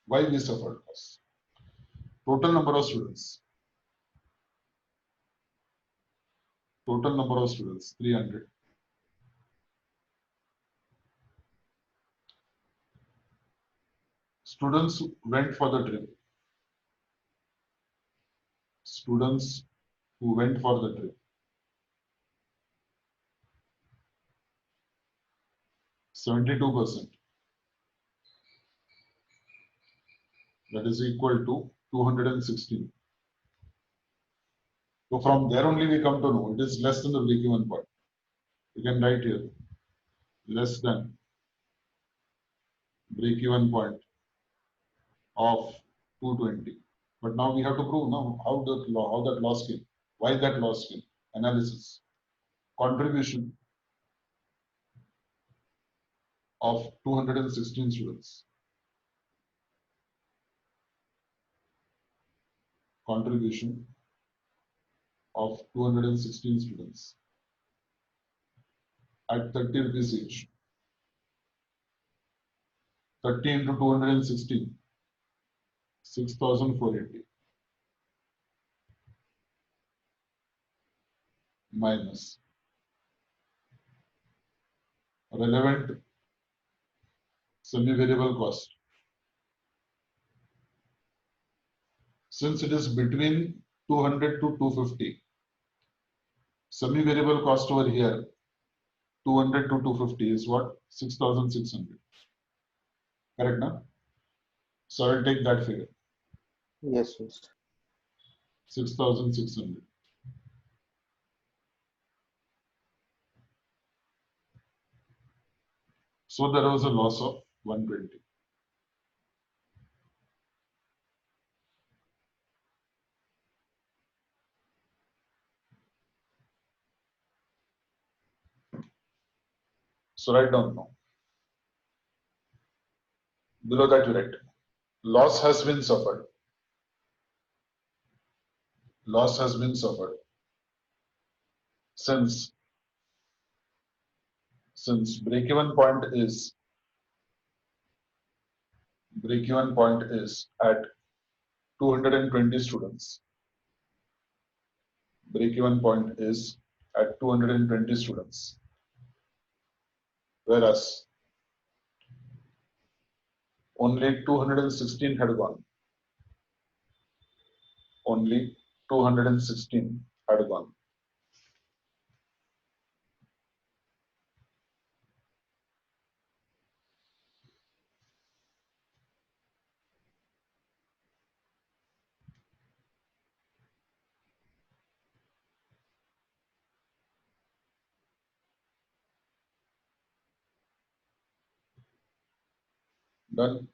Why we suffered loss? Total number of students. Total number of students 300. Students went for the trip. Students who went for the trip. 72%. That is equal to 216. So from there only we come to know it is less than the break-even point. You can write here less than break-even point of 220. But now we have to prove now how that loss came. Why that loss came? Analysis. Contribution of 216 students. Contribution of 216 students at 30 rupees each. 30 into 216, 6,480 minus relevant semi-variable cost. Since it is between 200 to 250, semi-variable cost over here, 200 to 250 is what? 6,600. Correct, now? So I will take that figure, Yes, yes. 6,600. So there was a loss of 120. So write down now. Below that you write, loss has been suffered. Loss has been suffered since break-even point is at 220 students. Break-even point is at 220 students. Whereas only 216 had gone. Only 216 had gone. Done.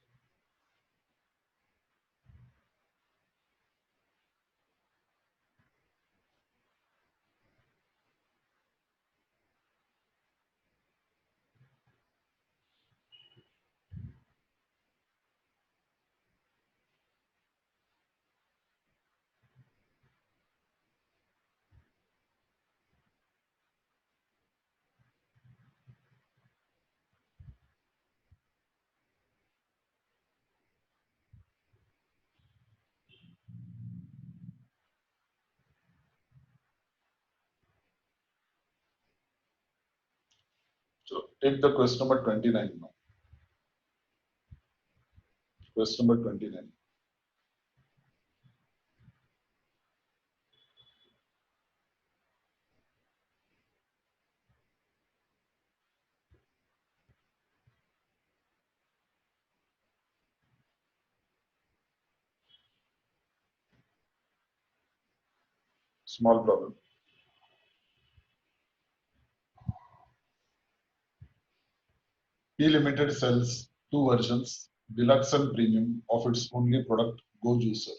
So take the question number 29 now. Question number 29. Small problem. P Limited sells two versions, deluxe and premium, of its only product, Go Juicer.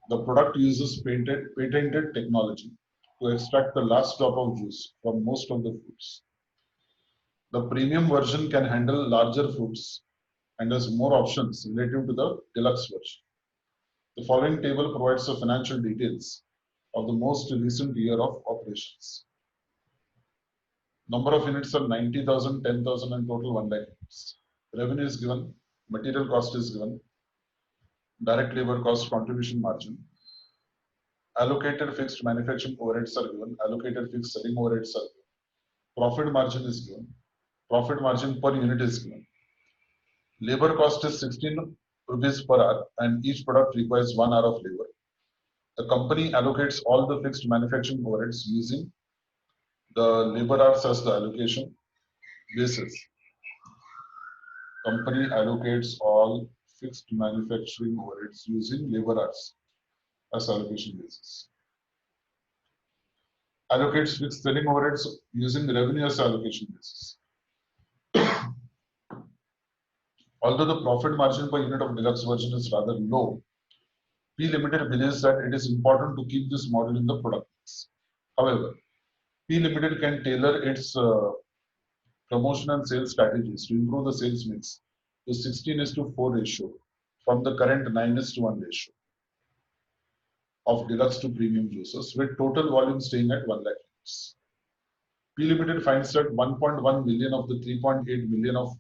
The product uses patented technology to extract the last drop of juice from most of the fruits. The premium version can handle larger fruits and has more options relative to the deluxe version. The following table provides the financial details of the most recent year of operations. Number of units are 90,000, 10,000 and total 1 lakh units. Revenue is given, material cost is given, direct labor cost contribution margin, allocated fixed manufacturing overheads are given, allocated fixed selling overheads are given, profit margin is given, profit margin per unit is given. Labor cost is 16 rupees per hour and each product requires 1 hour of labor. The company allocates all the fixed manufacturing overheads using the labor hours as the allocation basis. Company allocates all fixed manufacturing overheads using labor hours as allocation basis. Allocates fixed selling overheads using revenue as allocation basis. Although the profit margin per unit of deluxe version is rather low, P Limited believes that it is important to keep this model in the product mix. However, P Limited can tailor its promotion and sales strategies to improve the sales mix to 16:4 ratio from the current 9:1 ratio of deluxe to premium juices, with total volume staying at 1 lakh units. P Limited finds that 1.1 million of the 3.8 million of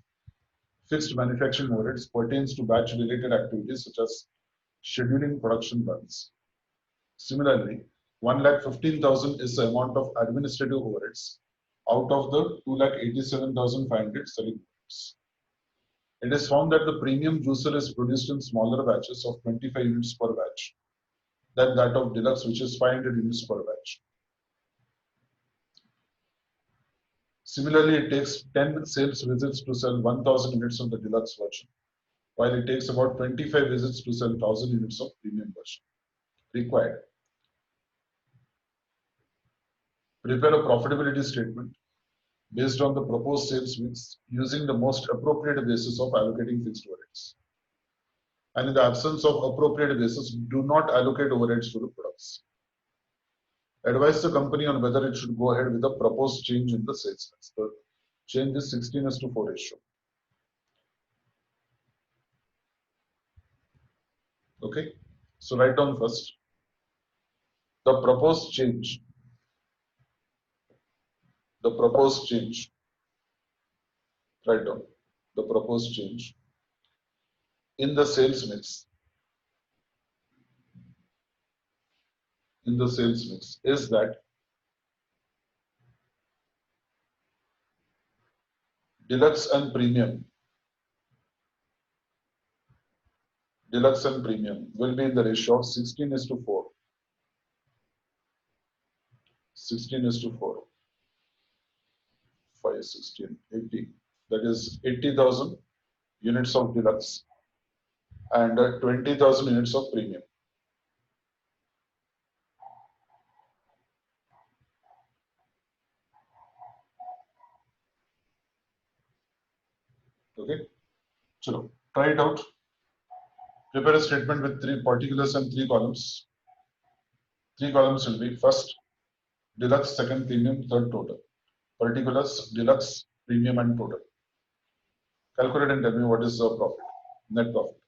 fixed manufacturing overheads pertains to batch related activities such as scheduling production runs. Similarly, 1,15,000 is the amount of administrative overheads out of the 2,87,500 selling units. It is found that the premium juicer is produced in smaller batches of 25 units per batch than that of deluxe, which is 500 units per batch. Similarly, it takes 10 sales visits to sell 1,000 units of the deluxe version, while it takes about 25 visits to sell 1,000 units of premium version. Required. Prepare a profitability statement based on the proposed sales mix using the most appropriate basis of allocating fixed overheads. And in the absence of appropriate basis, do not allocate overheads to the products. Advise the company on whether it should go ahead with the proposed change in the sales mix. The change is 16:4 ratio. Okay, so write down first the proposed change. The proposed change. Write down the proposed change in the sales mix. In the sales mix is that deluxe and premium will be in the ratio of 16:4 16:4. 5, 16, 80. That is 80,000 units of deluxe and 20,000 units of premium. Okay, so try it out. Prepare a statement with 3 particulars and 3 columns. 3 columns will be first deluxe, second premium, third total. Particulars, deluxe, premium, and total. Calculate and tell me what is the profit, net profit.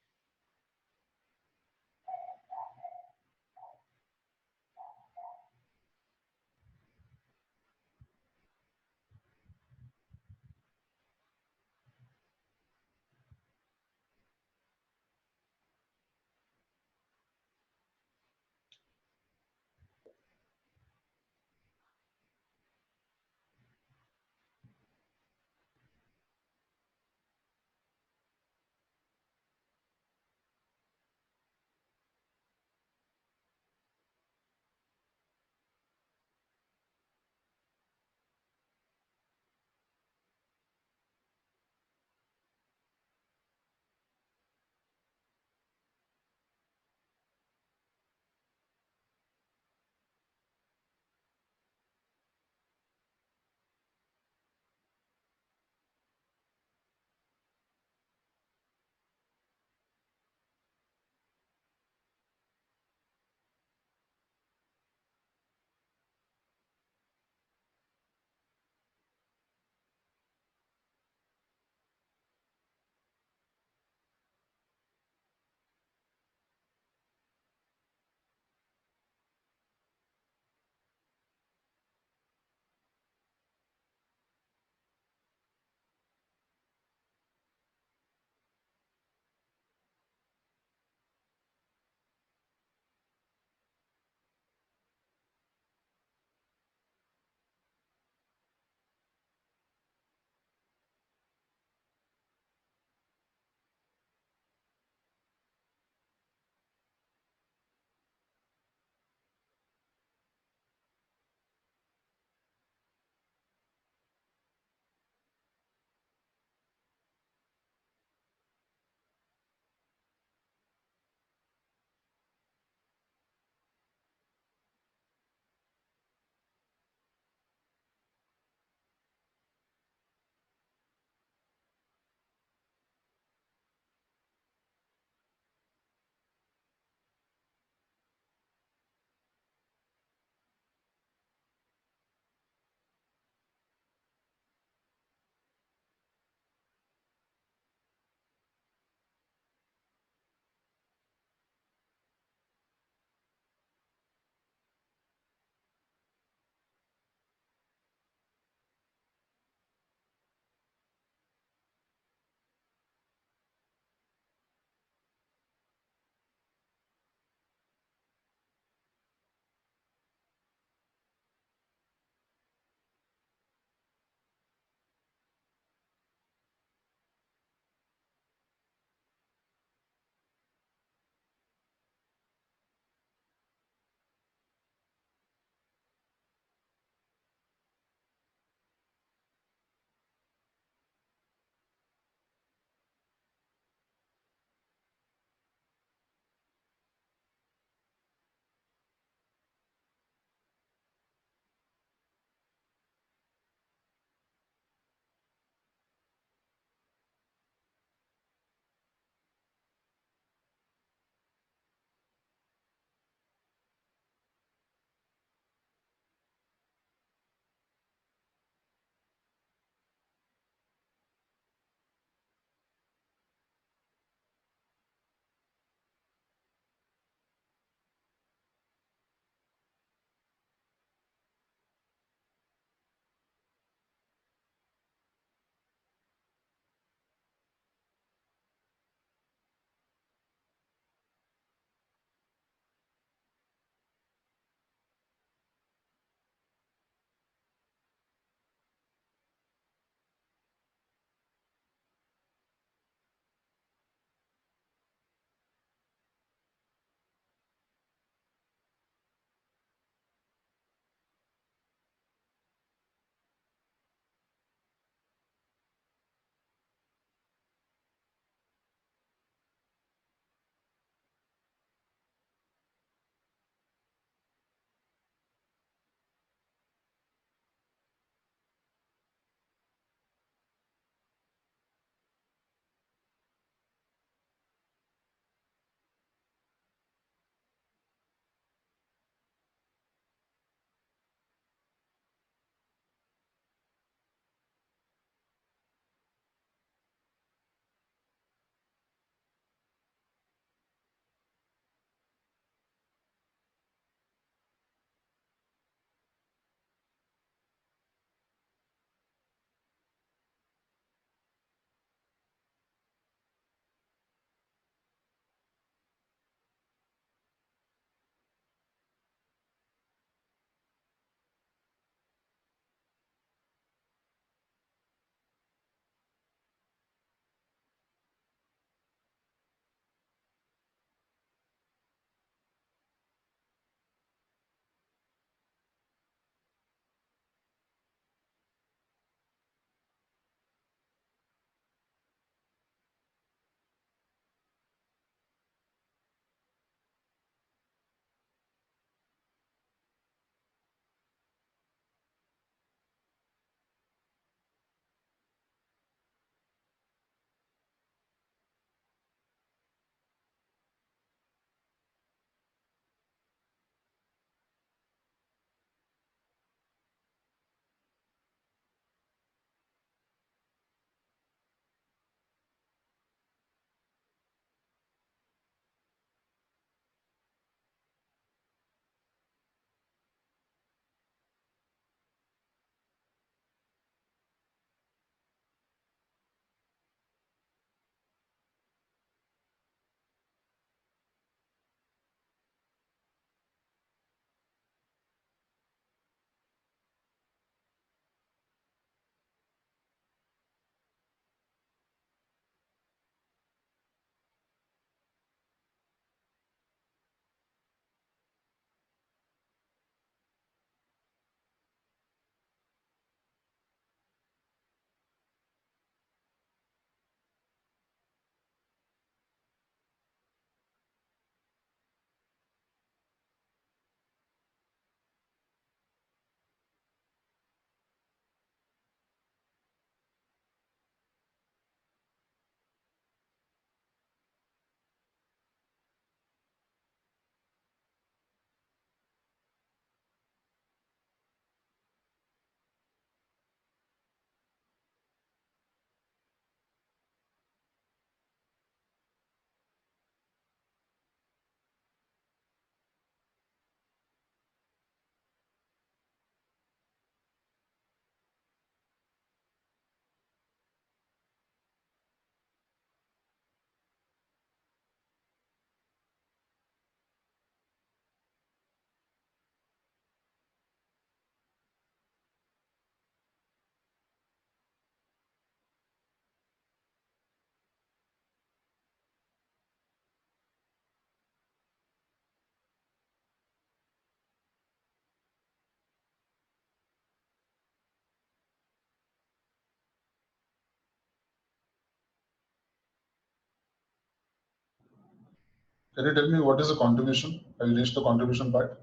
Can you tell me what is the contribution? Have you reached the contribution part?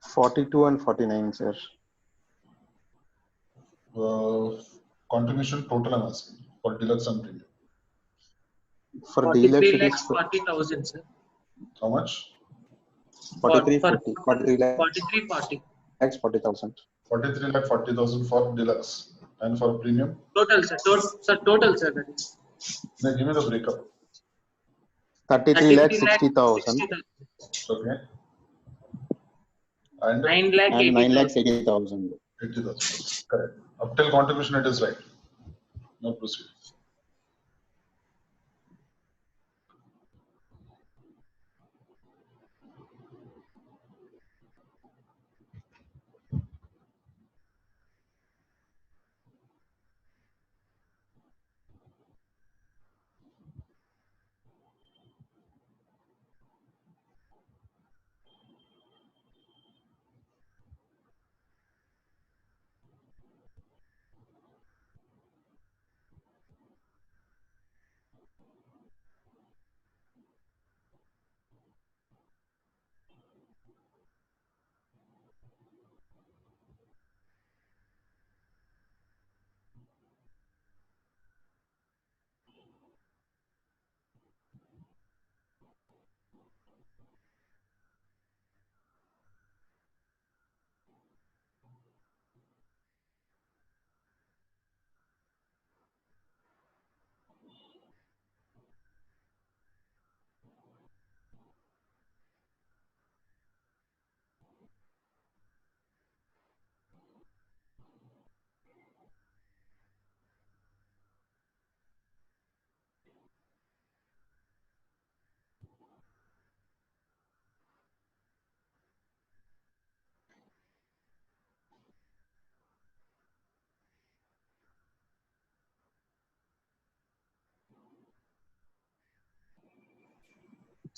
42 and 49, sir. Contribution total I'm asking for deluxe and premium. For 43 deluxe, it lakhs is 40,000, sir. How much? 43, For 40, 43 lakhs 43, 40. 40,000. 43 lakh 40,000 for deluxe and for premium. Total, sir. Total, sir. That is. Now give me the breakup. 33 lakhs 33 lakh 60,000 60,000. Okay. And 9 lakh and 9 lakhs 80,000. 80,000. 80,000. Correct. Up till contribution it is right. Now proceed.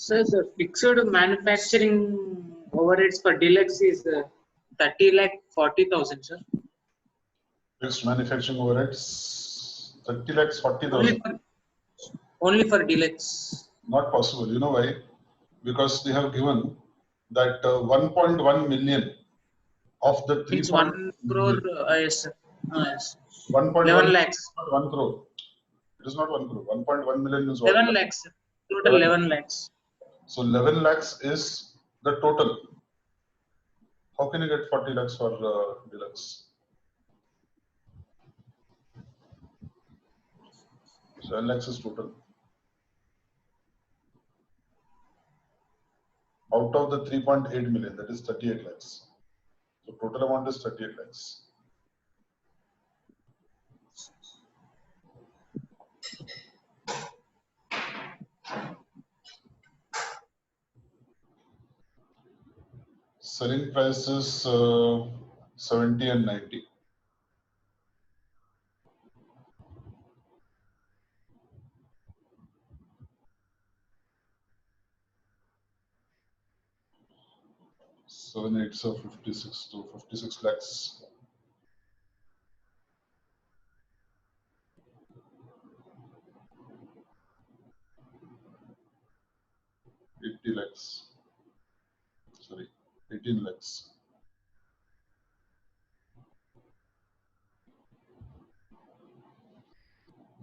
Sir, the fixed manufacturing overheads for deluxe is 30 lakh 40,000, sir. Fixed manufacturing overheads 30 lakhs 40,000. Only for deluxe. Not possible. You know why? Because they have given that 1.1 million of the 3. It's 1 crore. Yes, sir. Yes. 1.1 11 lakhs. 1 crore. It is not 1 crore. 1.1 million is what? 11 lakhs. Sir. Total 11 lakhs. So 11 lakhs is the total. How can you get 40 lakhs for deluxe? 7 lakhs is total. Out of the 3.8 million, that is 38 lakhs. So total amount is 38 lakhs. Selling price is 70 and 90. Seven eights of 56 to 56 lakhs. $80 lakhs. Sorry, 18 lakhs.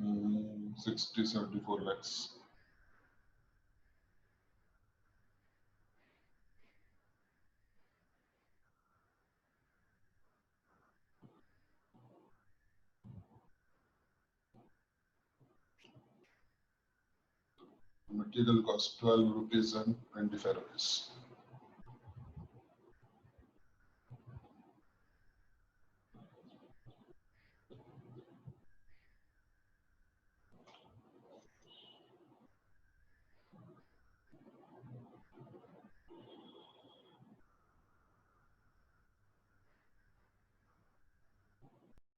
Mm, 60, 74 lakhs. Material cost 12 rupees and 25 rupees.